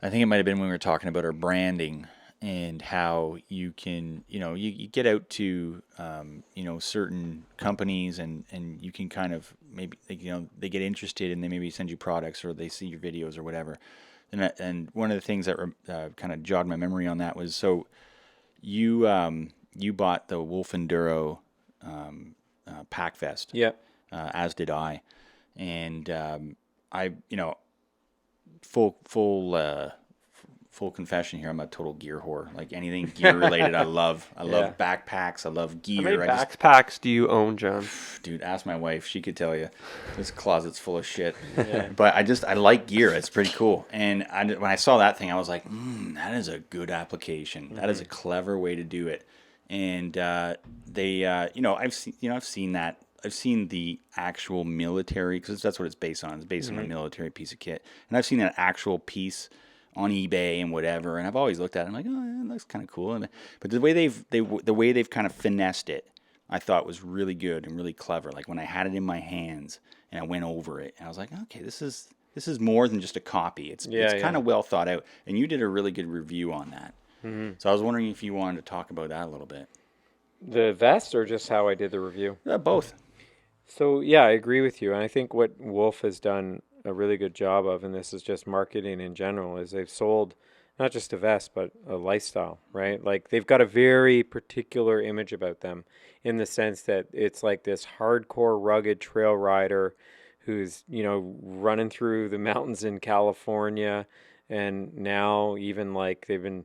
I think it might have been when we were talking about our branding and how you can, you get out to, certain companies and you can kind of maybe, they get interested and they maybe send you products or they see your videos or whatever. And one of the things that kind of jogged my memory on that was, so you bought the Wolf Enduro pack vest. Yeah. As did I, and I, full confession here, I'm a total gear whore. Like anything gear related, I love. I love backpacks. I love gear. How many I backpacks do you own, John? dude, ask my wife. She could tell you. This closet's full of shit. But I like gear. It's pretty cool. And when I saw that thing, I was like, that is a good application. That is a clever way to do it. And I've seen that. I've seen the actual military, because that's what it's based on. It's based on a military piece of kit. And I've seen that actual piece on eBay and whatever. And I've always looked at it. I'm like, oh, yeah, that looks kind of cool. But the way they've kind of finessed it, I thought was really good and really clever. Like when I had it in my hands and I went over it, and I was like, okay, this is more than just a copy. It's kind of well thought out. And you did a really good review on that. So I was wondering if you wanted to talk about that a little bit. The vest or just how I did the review? Both. So, yeah, I agree with you. And I think what Wolf has done a really good job of, and this is just marketing in general, is they've sold not just a vest, but a lifestyle, right? Like they've got a very particular image about them in the sense that it's like this hardcore, rugged trail rider who's, running through the mountains in California. And now even like they've been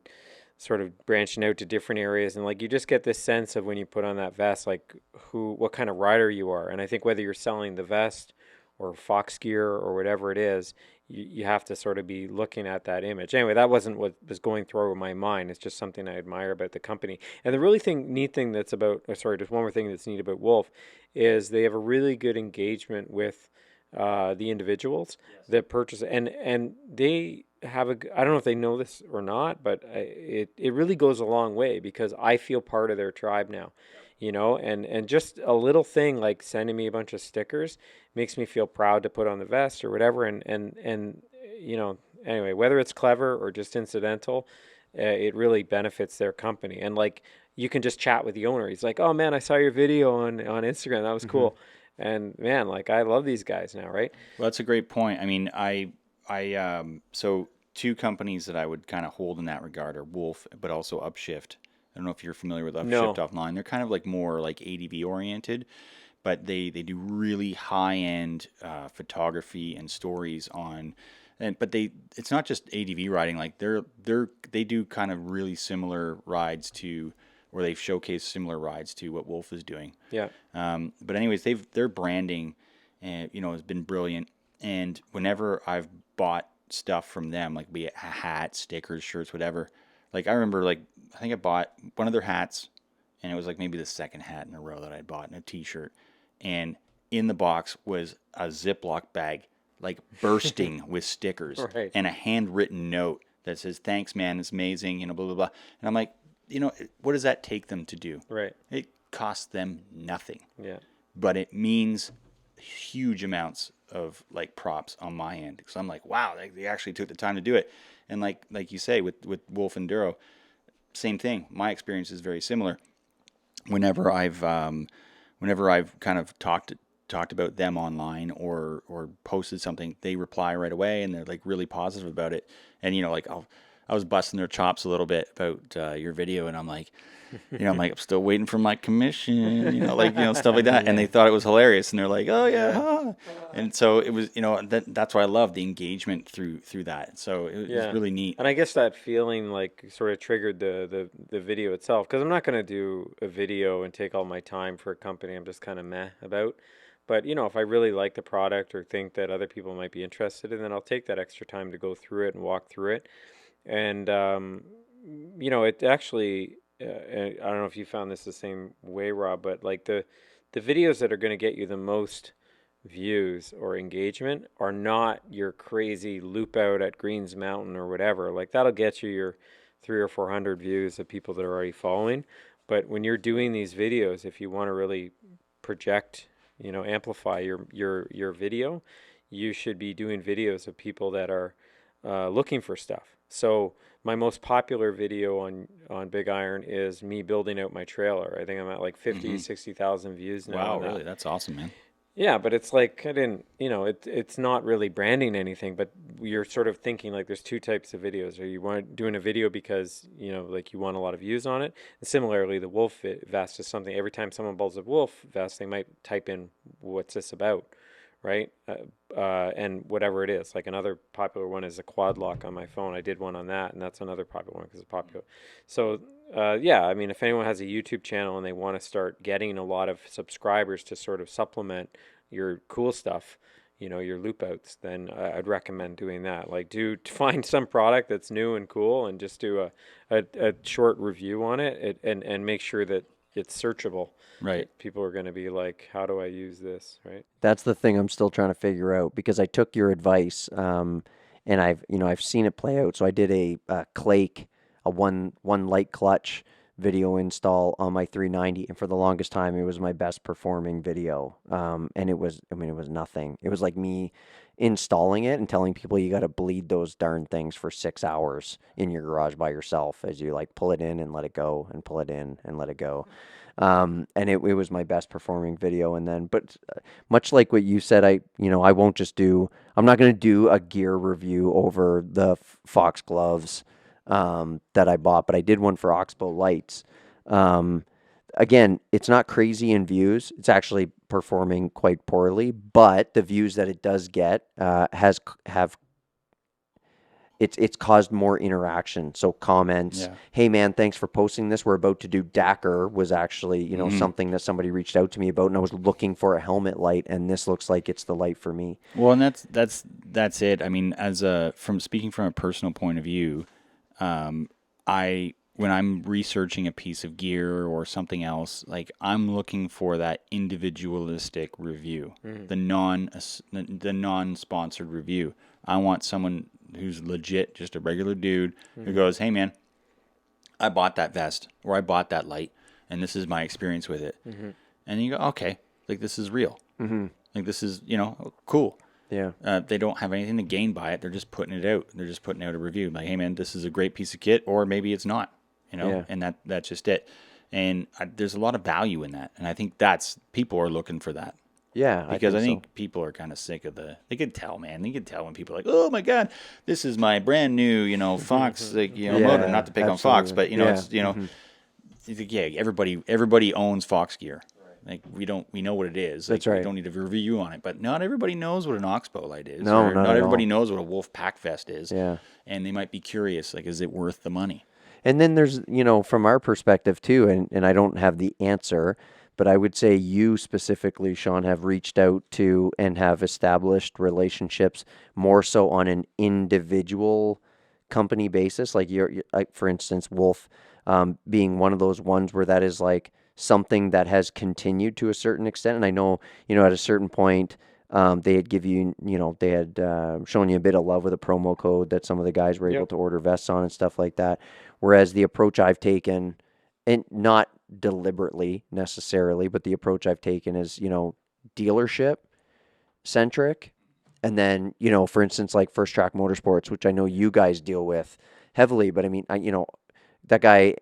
sort of branching out to different areas, and like you just get this sense of when you put on that vest, like what kind of rider you are. And I think whether you're selling the vest or Fox gear or whatever it is, you have to sort of be looking at that image. Anyway, that wasn't what was going through my mind. It's just something I admire about the company. And the really neat thing that's about, just one more thing that's neat about Wolf is they have a really good engagement with the individuals that purchase, and they have I don't know if they know this or not, but it really goes a long way because I feel part of their tribe now, and just a little thing like sending me a bunch of stickers makes me feel proud to put on the vest or whatever. And anyway, whether it's clever or just incidental, it really benefits their company. And like, you can just chat with the owner. He's like, oh man, I saw your video on Instagram. That was cool. And man, like I love these guys now. Right. Well, that's a great point. I mean, so two companies that I would kind of hold in that regard are Wolf, but also Upshift. I don't know if you're familiar with Upshift offline. They're kind of like more like ADV oriented, but they do really high end photography and stories on. But it's not just ADV riding. Like they do kind of really similar rides to, or they've showcased similar rides to what Wolf is doing. Yeah. But anyways, their branding, has been brilliant. And whenever I've bought stuff from them, like be it a hat, stickers, shirts, whatever, like I remember, like I think I bought one of their hats, and it was like maybe the second hat in a row that I'd bought, and a T-shirt, and in the box was a Ziploc bag, like bursting with stickers, Right. and a handwritten note that says, "Thanks, man, it's amazing," blah blah blah. And I'm like, what does that take them to do? Right. It costs them nothing. Yeah. But it means huge amounts of like props on my end, because I'm like, wow, they actually took the time to do it. And like you say with Wolf Enduro, same thing. My experience is very similar. Whenever I've kind of talked about them online or posted something, they reply right away, and they're like really positive about it. And like I was busting their chops a little bit about your video, and I'm like, I'm still waiting for my commission, stuff like that. And they thought it was hilarious, and they're like, oh yeah, huh. And so it was, that's why I love the engagement through that. So it was really neat. And I guess that feeling like sort of triggered the video itself, because I'm not going to do a video and take all my time for a company I'm just kind of meh about. But, if I really like the product or think that other people might be interested in it, then I'll take that extra time to go through it and walk through it. And, it actually, I don't know if you found this the same way, Rob, but like the videos that are going to get you the most views or engagement are not your crazy loop out at Greens Mountain or whatever. Like that'll get you your 300 or 400 views of people that are already following. But when you're doing these videos, if you want to really project, amplify your video, you should be doing videos of people that are looking for stuff. So my most popular video on Big Iron is me building out my trailer. I think I'm at like 50, 60,000 views now. Wow, really? That's awesome, man. Yeah, but it's like I didn't, it's not really branding anything, but you're sort of thinking like there's two types of videos. Are you doing a video because, like you want a lot of views on it? And similarly, the wolf vest is something, every time someone builds a wolf vest, they might type in, what's this about, right? And whatever it is. Like another popular one is a quad lock on my phone. I did one on that, and that's another popular one because it's popular. So, if anyone has a YouTube channel and they want to start getting a lot of subscribers to sort of supplement your cool stuff, your loop outs, then I'd recommend doing that. Like find some product that's new and cool and just do a short review on it and make sure that it's searchable. Right. People are going to be like, how do I use this? Right. That's the thing I'm still trying to figure out, because I took your advice, and I've seen it play out. So I did a Clake, a one light clutch video install on my 390, and for the longest time it was my best performing video. And it was nothing. It was like me installing it and telling people you got to bleed those darn things for 6 hours in your garage by yourself as you like pull it in and let it go and pull it in and let it go. And it was my best performing video. And then, but much like what you said, I'm not going to do a gear review over the Fox gloves that I bought, but I did one for Oxbow lights. Again, it's not crazy in views. It's actually performing quite poorly, but the views that it does get it's caused more interaction. So comments, hey man, thanks for posting this. We're about to do Dakar was actually, something that somebody reached out to me about, and I was looking for a helmet light, and this looks like it's the light for me. Well, and that's it. I mean, speaking from a personal point of view, when I'm researching a piece of gear or something else, like I'm looking for that individualistic review, the non-sponsored review. I want someone who's legit, just a regular dude who goes, hey man, I bought that vest or I bought that light and this is my experience with it. And you go, okay, like this is real. Like this is, cool. Yeah. They don't have anything to gain by it. They're just putting it out. They're just putting out a review. Like, hey man, this is a great piece of kit, or maybe it's not, and that's just it. And there's a lot of value in that. And I think people are looking for that. Yeah. Because I think people are kind of sick of they could tell, man. They could tell when people are like, oh my God, this is my brand new, Fox, motor, not to pick on Fox, but it's, everybody owns Fox gear. Like we know what it is. That's Like, right. We don't need a review on it, but not everybody knows what an oxbow light is. No, or not not at everybody all. knows what a wolf pack vest is. Yeah. And they might be curious, like, is it worth the money? And then there's, from our perspective too, and I don't have the answer, but I would say you specifically, Sean, have reached out to and have established relationships more so on an individual company basis. Like like for instance, Wolf being one of those ones where that is like something that has continued to a certain extent. And I know, at a certain point, they had they had shown you a bit of love with a promo code that some of the guys were able Yep. to order vests on and stuff like that. Whereas the approach I've taken, and not deliberately necessarily, but the approach I've taken is, dealership centric. And then, for instance, like First Track Motorsports, which I know you guys deal with heavily, but I mean, that guy,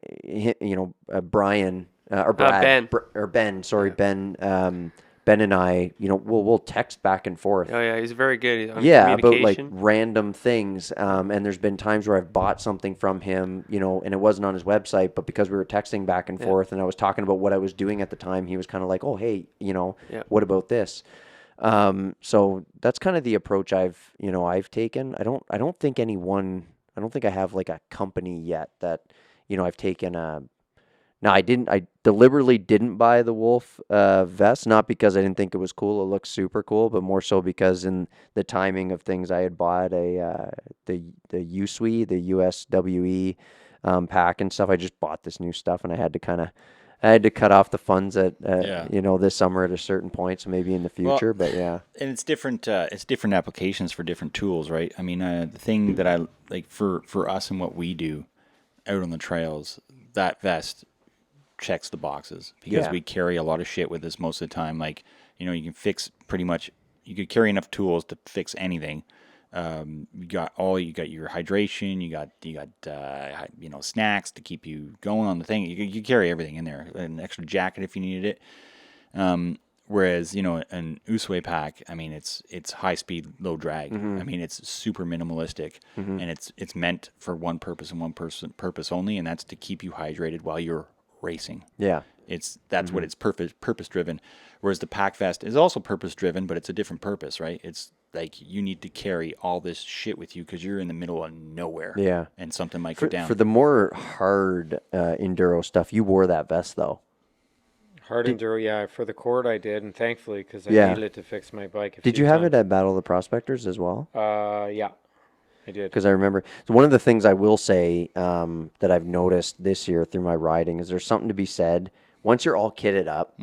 Brian, or Brad, Ben. or Ben, sorry, Ben, Ben and I, we'll text back and forth. Oh yeah, he's very good on Yeah, about like communication. random things. And there's been times where I've bought something from him, and it wasn't on his website, but because we were texting back and forth and I was talking about what I was doing at the time, he was kind of like, oh, hey, what about this? So that's kind of the approach I've taken. I don't think I don't think I have like a company yet that, I've taken no, I deliberately didn't buy the Wolf vest, not because I didn't think it was cool. It looks super cool, but more so because in the timing of things, I had bought the USWE, the USWE pack and stuff. I just bought this new stuff, and I had to cut off the funds at this summer at a certain point, so maybe in the future. Well, but yeah, and it's different applications for different tools, right? I mean, the thing that I like for us and what we do out on the trails, that vest checks the boxes because we carry a lot of shit with us most of the time. Like, you can fix pretty much, you could carry enough tools to fix anything. You got your hydration, you got snacks to keep you going on the thing. You carry everything in there, an extra jacket if you needed it. Whereas, an USWE pack, I mean, it's high speed, low drag. I mean, it's super minimalistic, and it's meant for one purpose and one purpose only, and that's to keep you hydrated while you're racing. yeah, That's what it's purpose driven. Whereas the pack vest is also purpose driven, but it's a different purpose, right? It's like you need to carry all this shit with you because you're in the middle of nowhere. Yeah. And something might go down. For the more hard enduro stuff, you wore that vest though. Hard enduro, yeah. For the cord, I did, and thankfully, because I Yeah. needed it to fix my bike. Did you have it at Battle of the Prospectors as well? Yeah, I did. Because I remember, so one of the things I will say that I've noticed this year through my riding is there's something to be said once you're all kitted up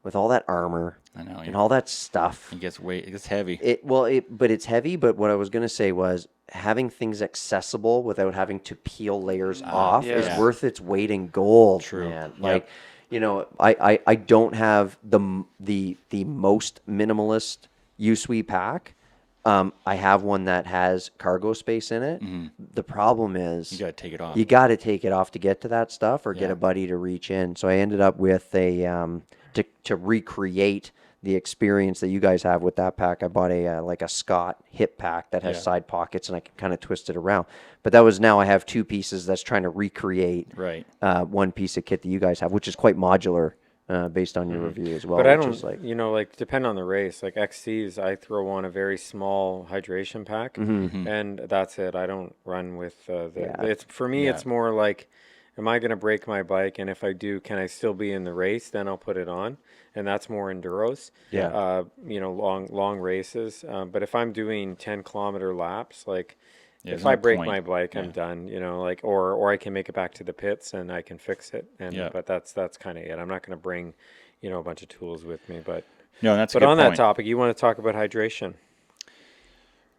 with all that armor and all that stuff. It gets heavy. But it's heavy. But what I was going to say was having things accessible without having to peel layers off is Yeah. worth its weight in gold. True. Man. Like, I don't have the most minimalist USWE pack. I have one that has cargo space in it. The problem is You got to take it off. you got to take it off to get to that stuff, or get Yeah. a buddy to reach in. So I ended up with a to recreate the experience that you guys have with that pack. I bought a like a Scott hip pack that has side pockets, and I can kind of twist it around. But now I have two pieces that's trying to recreate Right. one piece of kit that you guys have, which is quite modular. Based on your review as well. But I which don't, is like, depend on the race. Like XCs, I throw on a very small hydration pack, and that's it. I don't run with It's for me. Yeah. It's more like, am I going to break my bike? And if I do, can I still be in the race? Then I'll put it on, and that's more enduros. Yeah. Long races. But if I'm doing 10-kilometer laps, like. Yeah, If there's I no break point. my bike, I'm done. Or I can make it back to the pits and I can fix it. But that's kind of it. I'm not going to bring, a bunch of tools with me. But No, that's a but good on point. that topic, you want to talk about hydration?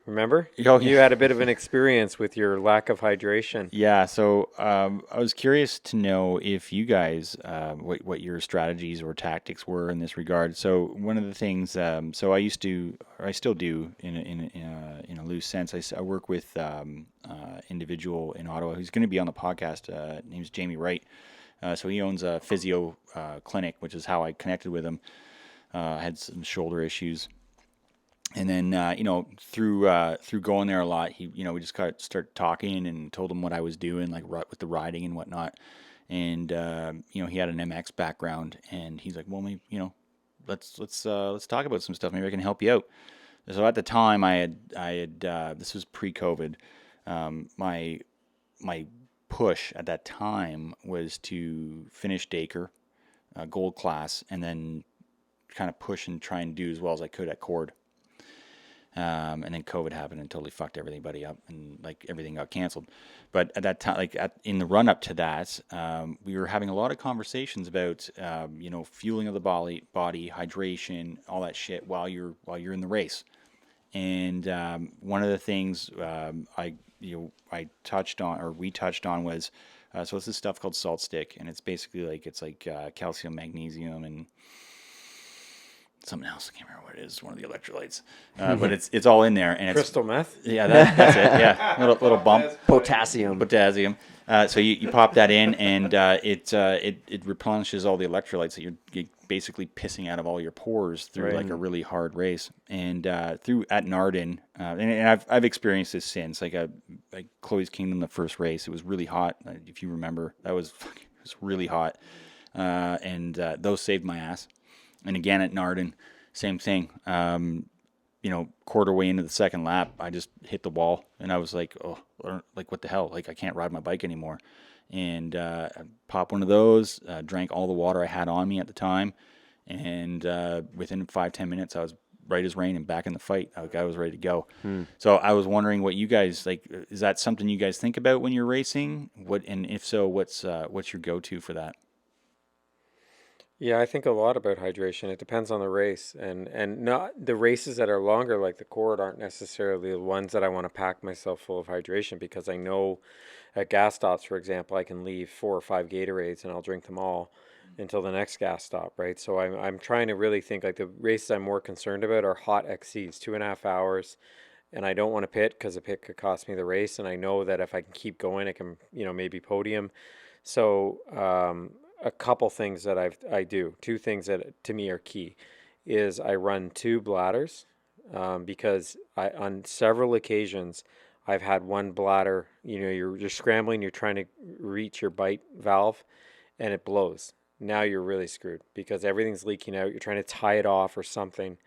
Remember, Oh, you yeah. had a bit of an experience with your lack of hydration. Yeah, so I was curious to know if you guys, what your strategies or tactics were in this regard. So one of the things, so I still do in a loose sense. I work with individual in Ottawa who's going to be on the podcast. Name's Jamie Wright. So he owns a physio clinic, which is how I connected with him. I had some shoulder issues. And then, through going there a lot, we just started talking and told him what I was doing, like with the riding and whatnot. And, he had an MX background, and he's like, well, maybe, let's talk about some stuff. Maybe I can help you out. So at the time, I had this was pre-COVID. My push at that time was to finish Dacre, gold class, and then kind of push and try and do as well as I could at Cord. And then COVID happened and totally fucked everybody up, and like everything got canceled. But at that time, in the run up to that, we were having a lot of conversations about fueling of the body, hydration, all that shit while you're in the race. And one of the things we touched on was so it's this stuff called salt stick, and it's basically like calcium, magnesium, and something else. I can't remember what it is. One of the electrolytes, but it's all in there, and it's Crystal meth. yeah, that's it. Yeah, little bump. Potassium. So you pop that in, and it replenishes all the electrolytes that you're basically pissing out of all your pores through like a really hard race. And through at Narden, and I've experienced this since. Like Chloe's Kingdom, the first race, it was really hot. If you remember, it was really hot, and those saved my ass. And again at Narden, same thing. Quarter way into the second lap, I just hit the wall, and I was like, "Oh, like what the hell? Like I can't ride my bike anymore." And I popped one of those, drank all the water I had on me at the time, and within 5-10 minutes, I was right as rain and back in the fight. I was ready to go. So I was wondering what you guys like. Is that something you guys think about when you're racing? And if so, what's your go-to for that? Yeah, I think a lot about hydration. It depends on the race, and not the races that are longer, like the Cord, aren't necessarily the ones that I want to pack myself full of hydration, because I know at gas stops, for example, I can leave 4 or 5 Gatorades and I'll drink them all until the next gas stop, right? So I'm trying to really think, like, the races I'm more concerned about are hot XCs, 2.5 hours, and I don't want to pit because a pit could cost me the race, and I know that if I can keep going, I can maybe podium. So a couple things that I do. 2 things that to me are key is I run 2 bladders, because on several occasions I've had one bladder, you're scrambling, you're trying to reach your bite valve, and it blows. Now you're really screwed because everything's leaking out. You're trying to tie it off or something.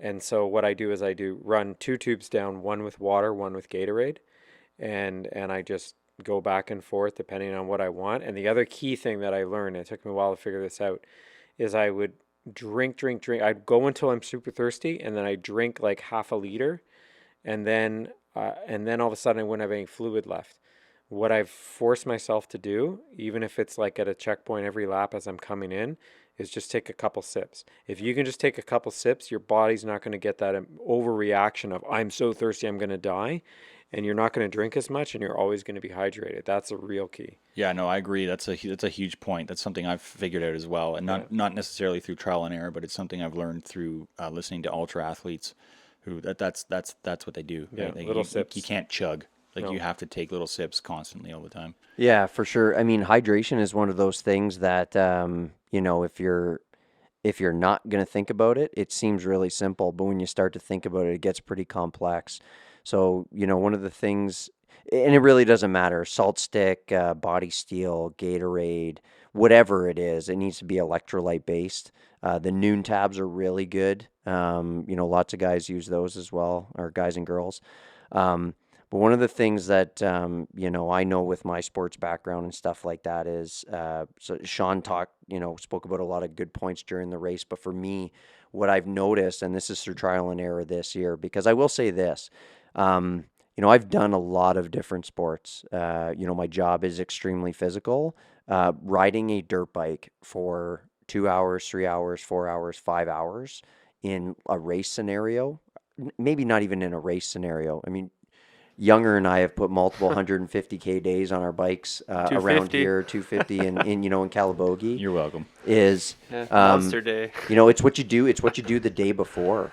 And so what I do is I run 2 tubes down, one with water, one with Gatorade, and I just go back and forth depending on what I want. And the other key thing that I learned, it took me a while to figure this out, is I would drink. I'd go until I'm super thirsty, and then I drink like half a liter, and then all of a sudden I wouldn't have any fluid left. What I've forced myself to do, even if it's like at a checkpoint every lap as I'm coming in, is just take a couple sips. If you can just take a couple sips, your body's not going to get that overreaction of I'm so thirsty I'm going to die. And you're not going to drink as much, and you're always going to be hydrated. That's a real key. Yeah, no, I agree. That's a huge point. That's something I've figured out as well, and not necessarily through trial and error, but it's something I've learned through listening to ultra athletes, who that's what they do. Yeah, right? little sips. You can't chug. No. You have to take little sips constantly all the time. Yeah, for sure. I mean, hydration is one of those things that if you're not going to think about it, it seems really simple, but when you start to think about it, it gets pretty complex. So, one of the things, and it really doesn't matter, salt stick, body steel, Gatorade, whatever it is, it needs to be electrolyte based. The noon tabs are really good. Lots of guys use those as well, or guys and girls. But one of the things that, I know with my sports background and stuff like that is, so Sean spoke about a lot of good points during the race. But for me, what I've noticed, and this is through trial and error this year, because I will say this, I've done a lot of different sports. My job is extremely physical. Riding a dirt bike for 2 hours, 3 hours, 4 hours, 5 hours in a race scenario, maybe not even in a race scenario. I mean, Younger and I have put multiple 150K days on our bikes around here, 250 in Calabogie. You're welcome. Monster day. It's what you do. It's what you do the day before.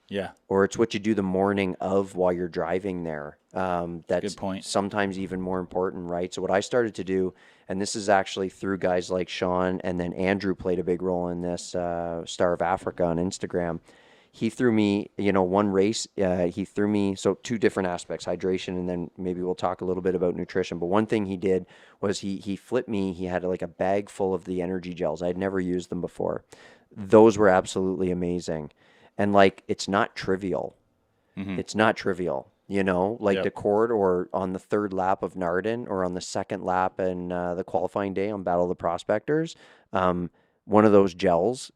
Yeah. Or it's what you do the morning of while you're driving there. That's good point. Sometimes even more important, right? So what I started to do, and this is actually through guys like Sean, and then Andrew played a big role in this, Star of Africa on Instagram. He threw me, one race, he threw me, so 2 different aspects, hydration, and then maybe we'll talk a little bit about nutrition. But one thing he did was he flipped me, he had like a bag full of the energy gels. I'd never used them before. those were absolutely amazing. And like, it's not trivial. It's not trivial, like the cord or on the third lap of Narden or on the second lap and the qualifying day on Battle of the Prospectors. One of those gels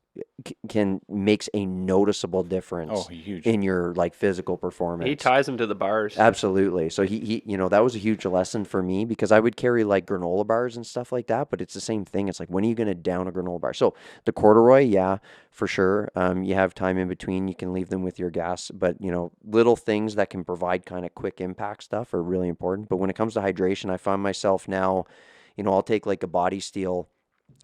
makes a noticeable difference huge. in your like physical performance. He ties them to the bars. Absolutely. So he that was a huge lesson for me because I would carry like granola bars and stuff like that, but it's the same thing. It's like, when are you going to down a granola bar? So the corduroy, yeah, for sure. You have time in between. You can leave them with your gas, but little things that can provide kind of quick impact stuff are really important. But when it comes to hydration, I find myself now, I'll take like a body steel,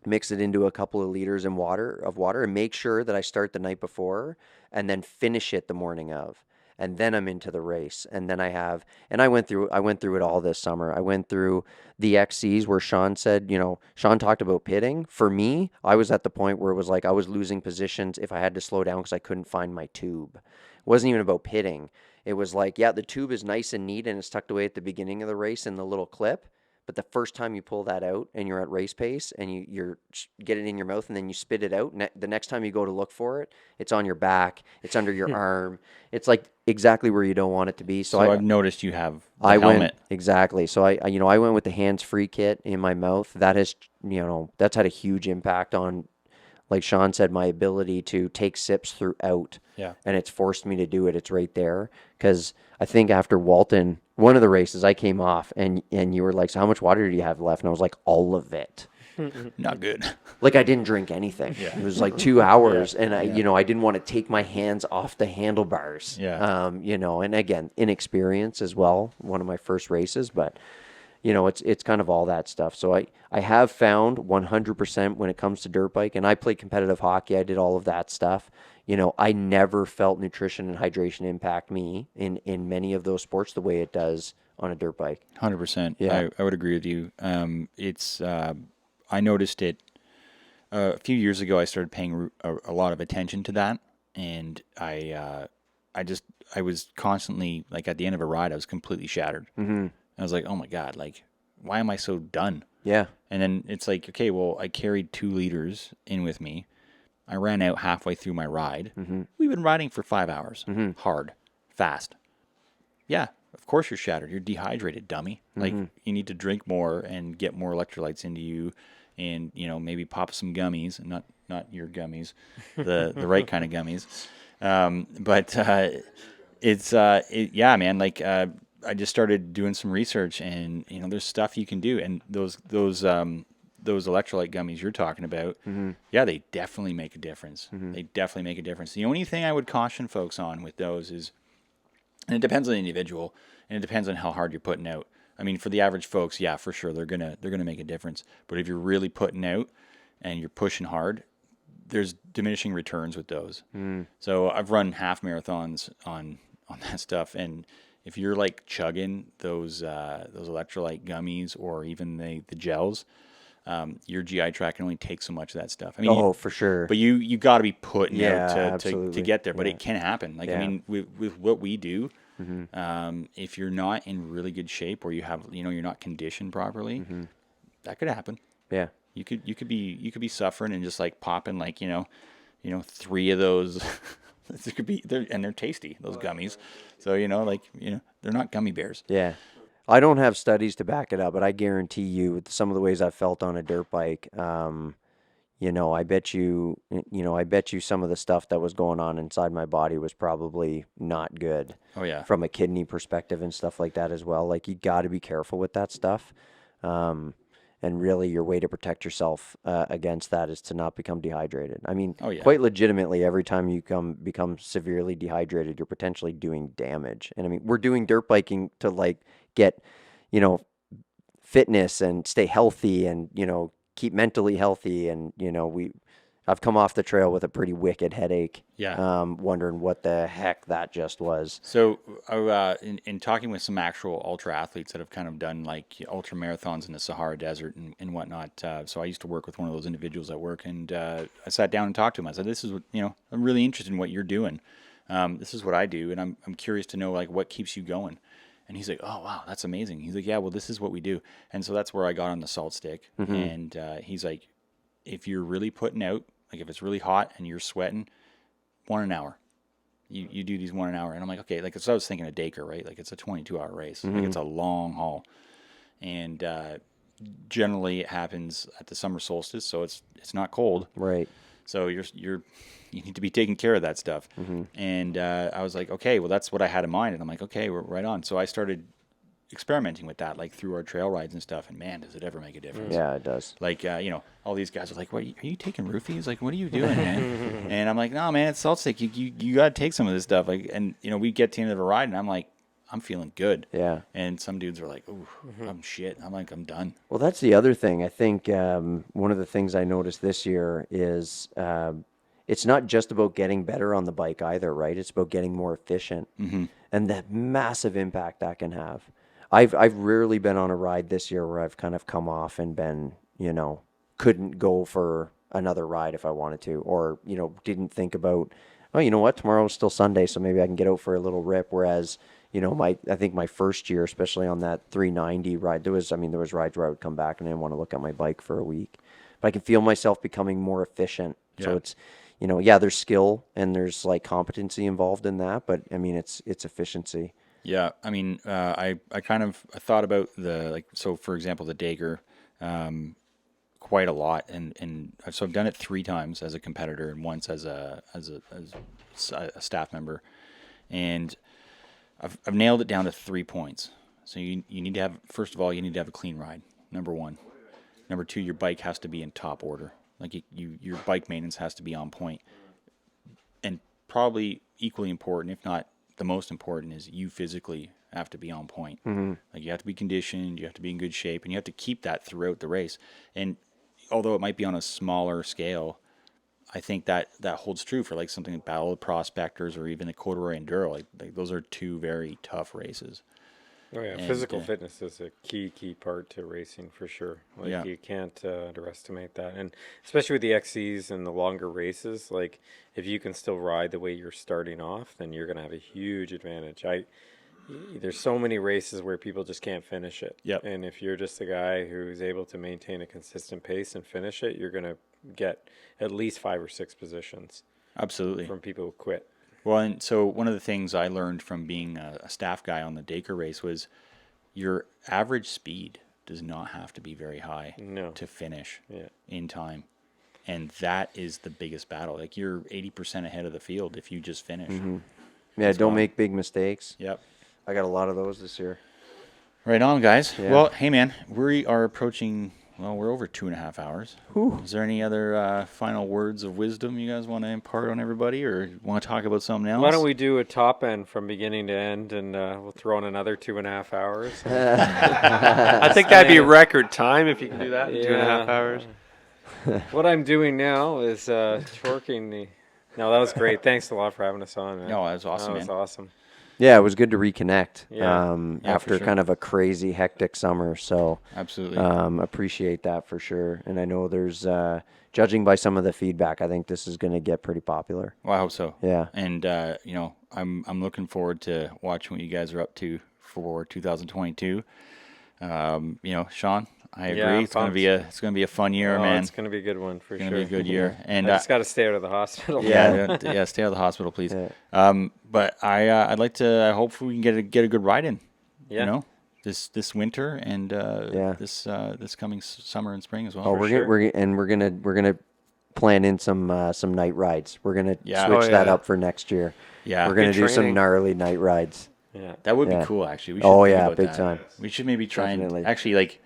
mix it into a couple of liters of water and make sure that I start the night before and then finish it the morning of. And then I'm into the race. And then I went through it all this summer. I went through the XCs where Sean said, Sean talked about pitting. For me, I was at the point where it was like I was losing positions if I had to slow down because I couldn't find my tube. It wasn't even about pitting. It was like, yeah, the tube is nice and neat and it's tucked away at the beginning of the race in the little clip. But the first time you pull that out and you're at race pace and you get it in your mouth and then you spit it out, the next time you go to look for it, it's on your back, it's under your arm. It's like exactly where you don't want it to be. So I've noticed you have the helmet. Exactly. So I went with the hands-free kit in my mouth. That has, that's had a huge impact on, like Sean said, my ability to take sips throughout. Yeah. And it's forced me to do it. It's right there. Because I think after Walton, one of the races, I came off and you were like, so how much water do you have left? And I was like, all of it. Not good. Like I didn't drink anything. Yeah. It was like 2 hours. And I didn't want to take my hands off the handlebars. Yeah. And again, inexperience as well. One of my first races, but it's kind of all that stuff. So I have found 100% when it comes to dirt bike, and I played competitive hockey. I did all of that stuff. I never felt nutrition and hydration impact me in many of those sports the way it does on a dirt bike. 100%. Yeah. I would agree with you. I noticed it a few years ago. I started paying a lot of attention to that, and I was constantly, like, at the end of a ride, I was completely shattered. Mm-hmm. I was like, oh my God, like, why am I so done? Yeah. And then it's like, okay, well, I carried 2 liters in with me. I ran out halfway through my ride. Mm-hmm. We've been riding for 5 hours. Mm-hmm. Hard. Fast. Yeah, of course you're shattered. You're dehydrated, dummy. Mm-hmm. Like, you need to drink more and get more electrolytes into you and, maybe pop some gummies. Not your gummies. The right kind of gummies. Yeah, man, like, I just started doing some research, and there's stuff you can do, and those electrolyte gummies you're talking about, yeah, they definitely make a difference. They definitely make a difference. The only thing I would caution folks on with those is, and it depends on the individual, and it depends on how hard you're putting out. I mean, for the average folks, yeah, for sure, they're gonna make a difference. But if you're really putting out and you're pushing hard, there's diminishing returns with those. So I've run half marathons on that stuff, and if you're like chugging those electrolyte gummies or even the gels, your GI tract can only take so much of that stuff. I mean, for sure. But you got to be putting out to get there. But Yeah. it can happen. Like, I mean, with what we do, if you're not in really good shape or you have, you're not conditioned properly, that could happen. Yeah. You could be suffering and just like popping like 3 of those. They're tasty, those gummies. So they're not gummy bears. Yeah. I don't have studies to back it up, but I guarantee you, with some of the ways I've felt on a dirt bike, I bet you some of the stuff that was going on inside my body was probably not good. Oh yeah. From a kidney perspective and stuff like that as well. Like, you got to be careful with that stuff. And really, your way to protect yourself against that is to not become dehydrated. I mean, quite legitimately, every time you become severely dehydrated, you're potentially doing damage. And I mean, we're doing dirt biking to like get, fitness and stay healthy and, keep mentally healthy. And, I've come off the trail with a pretty wicked headache. Yeah. Wondering what the heck that just was. So, in talking with some actual ultra athletes that have kind of done like ultra marathons in the Sahara Desert and whatnot, so I used to work with one of those individuals at work, and I sat down and talked to him. I said, "This is what I'm really interested in what you're doing. This is what I do, and I'm curious to know like what keeps you going." And he's like, "Oh wow, that's amazing." He's like, "Yeah, well, this is what we do," and so that's where I got on the salt stick, and he's like, "If you're really putting out, Like if it's really hot and you're sweating, 1 an hour. You do these 1 an hour. And I'm like, okay, like, so I was thinking of Dacre, right? Like it's a 22-hour race. Like it's a long haul. And generally it happens at the summer solstice, so it's not cold. Right. So you need to be taking care of that stuff. And I was like, okay, well, that's what I had in mind. And I'm like, okay, we're right on. So I started experimenting with that, like through our trail rides and stuff. And man, does it ever make a difference? Yeah, it does. Like, all these guys are like, what, are you taking roofies? Like, what are you doing, man? And I'm like, no, man, it's salt stick. You got to take some of this stuff. Like, and, we get to the end of a ride and I'm like, I'm feeling good. Yeah. And some dudes are like, ooh, I'm shit. I'm like, I'm done. Well, that's the other thing. I think one of the things I noticed this year is it's not just about getting better on the bike either, right? It's about getting more efficient, and that massive impact that can have. I've rarely been on a ride this year where I've kind of come off and been, couldn't go for another ride if I wanted to, or, didn't think about, oh, you know what, tomorrow's still Sunday, so maybe I can get out for a little rip. Whereas, I think my first year, especially on that 390 ride, there was rides where I would come back and I didn't want to look at my bike for a week. But I can feel myself becoming more efficient. Yeah. So it's, there's skill and there's like competency involved in that, but I mean, it's efficiency. Yeah. I mean, I thought about so for example, the Dacre, quite a lot. And so I've done it 3 times as a competitor and once as a staff member. And I've nailed it down to 3 points. So you need to have, first of all, you need to have a clean ride. Number 1. Number 2, your bike has to be in top order. Like your bike maintenance has to be on point. And probably equally important, if not the most important, is you physically have to be on point. Like you have to be conditioned, you have to be in good shape, and you have to keep that throughout the race. And although it might be on a smaller scale, I think that holds true for like something like Battle of the Prospectors or even the Corduroy Enduro. Like those are 2 very tough races. Oh yeah, and physical fitness is a key part to racing for sure. Like you can't underestimate that, and especially with the XCs and the longer races. Like if you can still ride the way you're starting off, then you're gonna have a huge advantage. There's so many races where people just can't finish it. Yep. And if you're just a guy who's able to maintain a consistent pace and finish it, you're gonna get at least 5 or 6 positions. Absolutely. From people who quit. Well, and so one of the things I learned from being a staff guy on the Dacre race was your average speed does not have to be very high to finish in time. And that is the biggest battle. Like you're 80% ahead of the field if you just finish. Yeah, don't make big mistakes. Yep. I got a lot of those this year. Right on, guys. Yeah. Well, hey, man, we are approaching... Well, we're over 2.5 hours. Whew. Is there any other final words of wisdom you guys want to impart on everybody, or want to talk about something else? Why don't we do a top end from beginning to end, and we'll throw in another 2.5 hours. I think that'd be record time if you can do that in 2.5 hours. What I'm doing now is torquing the... No, that was great. Thanks a lot for having us on, man. No, that was awesome, That was awesome. Yeah, it was good to reconnect for after sure. kind of a crazy, hectic summer. So absolutely appreciate that for sure. And I know there's, judging by some of the feedback, I think this is going to get pretty popular. Well, I hope so. Yeah. And, I'm looking forward to watching what you guys are up to for 2022. Sean, I agree. Yeah, it's going to be a fun year, man. It's going to be a good one for sure. It's going to be a good year. And I just got to stay out of the hospital. Yeah, stay out of the hospital, please. Yeah. But I'd like to. I hope we can get a good ride in. Yeah. This winter and this coming summer and spring as well. Oh, we're gonna plan in some night rides. We're gonna switch that up for next year. Yeah, we're gonna do some training. gnarly night rides. Yeah, that would be cool. Actually, we should think about big that. time. We should maybe try Definitely. and actually like.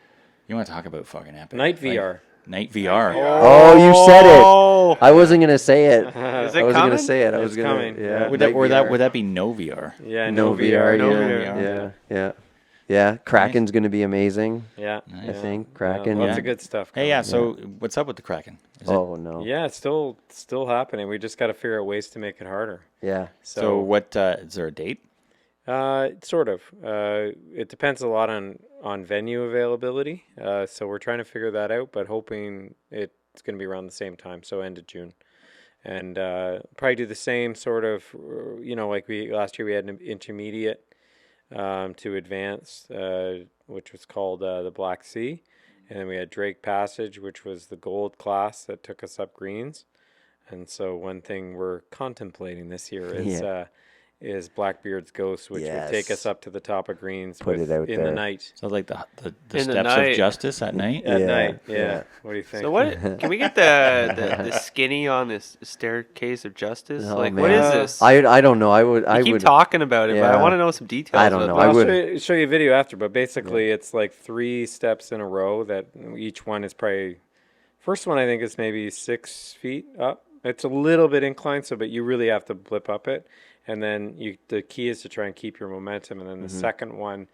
You want to talk about fucking epic? Night VR. Night VR. Oh, you said it. I wasn't gonna say it. Is it I wasn't coming? gonna say it. I It's was gonna. coming. Yeah. Would night VR. that be no VR? Yeah, No VR. No Yeah. VR. Yeah. Kraken's gonna be amazing. Yeah, I think Kraken. Lots Yeah. of good stuff. Hey, yeah. So what's up with the Kraken? Oh no. Yeah, it's still happening. We just got to figure out ways to make it harder. Yeah. So what? Is there a date? Sort of. It depends a lot on venue availability. So we're trying to figure that out, but hoping it's going to be around the same time, so end of June. And probably do the same sort of, like last year we had an intermediate to advance, which was called the Black Sea. And then we had Drake Passage, which was the gold class that took us up greens. And so one thing we're contemplating this year is Blackbeard's Ghost, which would take us Yes. up to the top of greens Put it out in the there. night. So like the In the steps night. of justice at night. At Yeah, night, yeah. What do you think? So what? Can we get the skinny on this staircase of justice? Oh, Like, what is man. this? I don't know. I keep would. talking about it, but I yeah. want to know some details. I don't about know. this. I would- show you a video after, but basically it's like 3 steps in a row that each one is probably, first one I think is maybe 6 feet up. It's a little bit inclined, but you really have to blip up it. And then the key is to try and keep your momentum. And then the second one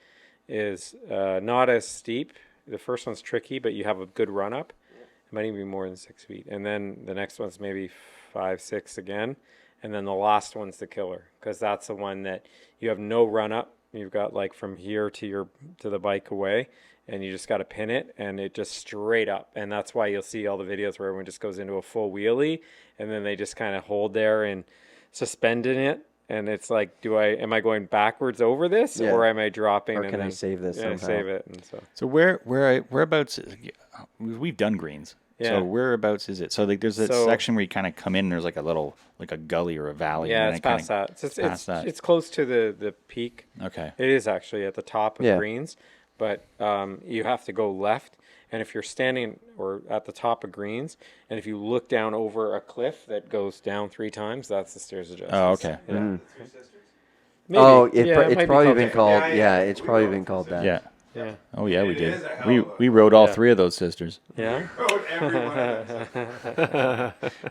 is not as steep. The first one's tricky, but you have a good run up. It might even be more than 6 feet. And then the next one's maybe 5, 6 again. And then the last one's the killer, because that's the one that you have no run up. You've got like from here to the bike away, and you just got to pin it, and it just straight up. And that's why you'll see all the videos where everyone just goes into a full wheelie, and then they just kind of hold there and suspending it. And it's like, am I going backwards over this, Yeah. or am I dropping? Or and can I then, save this Yeah, somehow? save it. And so Whereabouts? We've done greens. Yeah. So whereabouts is it? So like there's a So- section where you kind of come in. And there's like a gully or a valley. yeah, and it's then it past kinda- that. It's past that. it's close to the peak. Okay. It is actually at the top of Yeah. greens, but you have to go left. And if you're standing or at the top of greens, and if you look down over a cliff that goes down 3 times, that's the Stairs of Justice. Oh, okay. Yeah. Mm. Maybe. Oh, Yeah, it it's might be probably been different. called. Yeah, it's probably been called that. Yeah. Yeah. Oh yeah, we did. We rode all Yeah. 3 of those sisters, Yeah.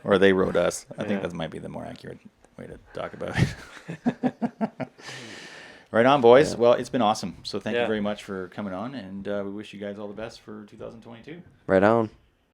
or they rode us. I think that might be the more accurate way to talk about it. Right on, boys. Yeah. Well, it's been awesome. So thank you Yeah. very much for coming on, and we wish you guys all the best for 2022. Right on.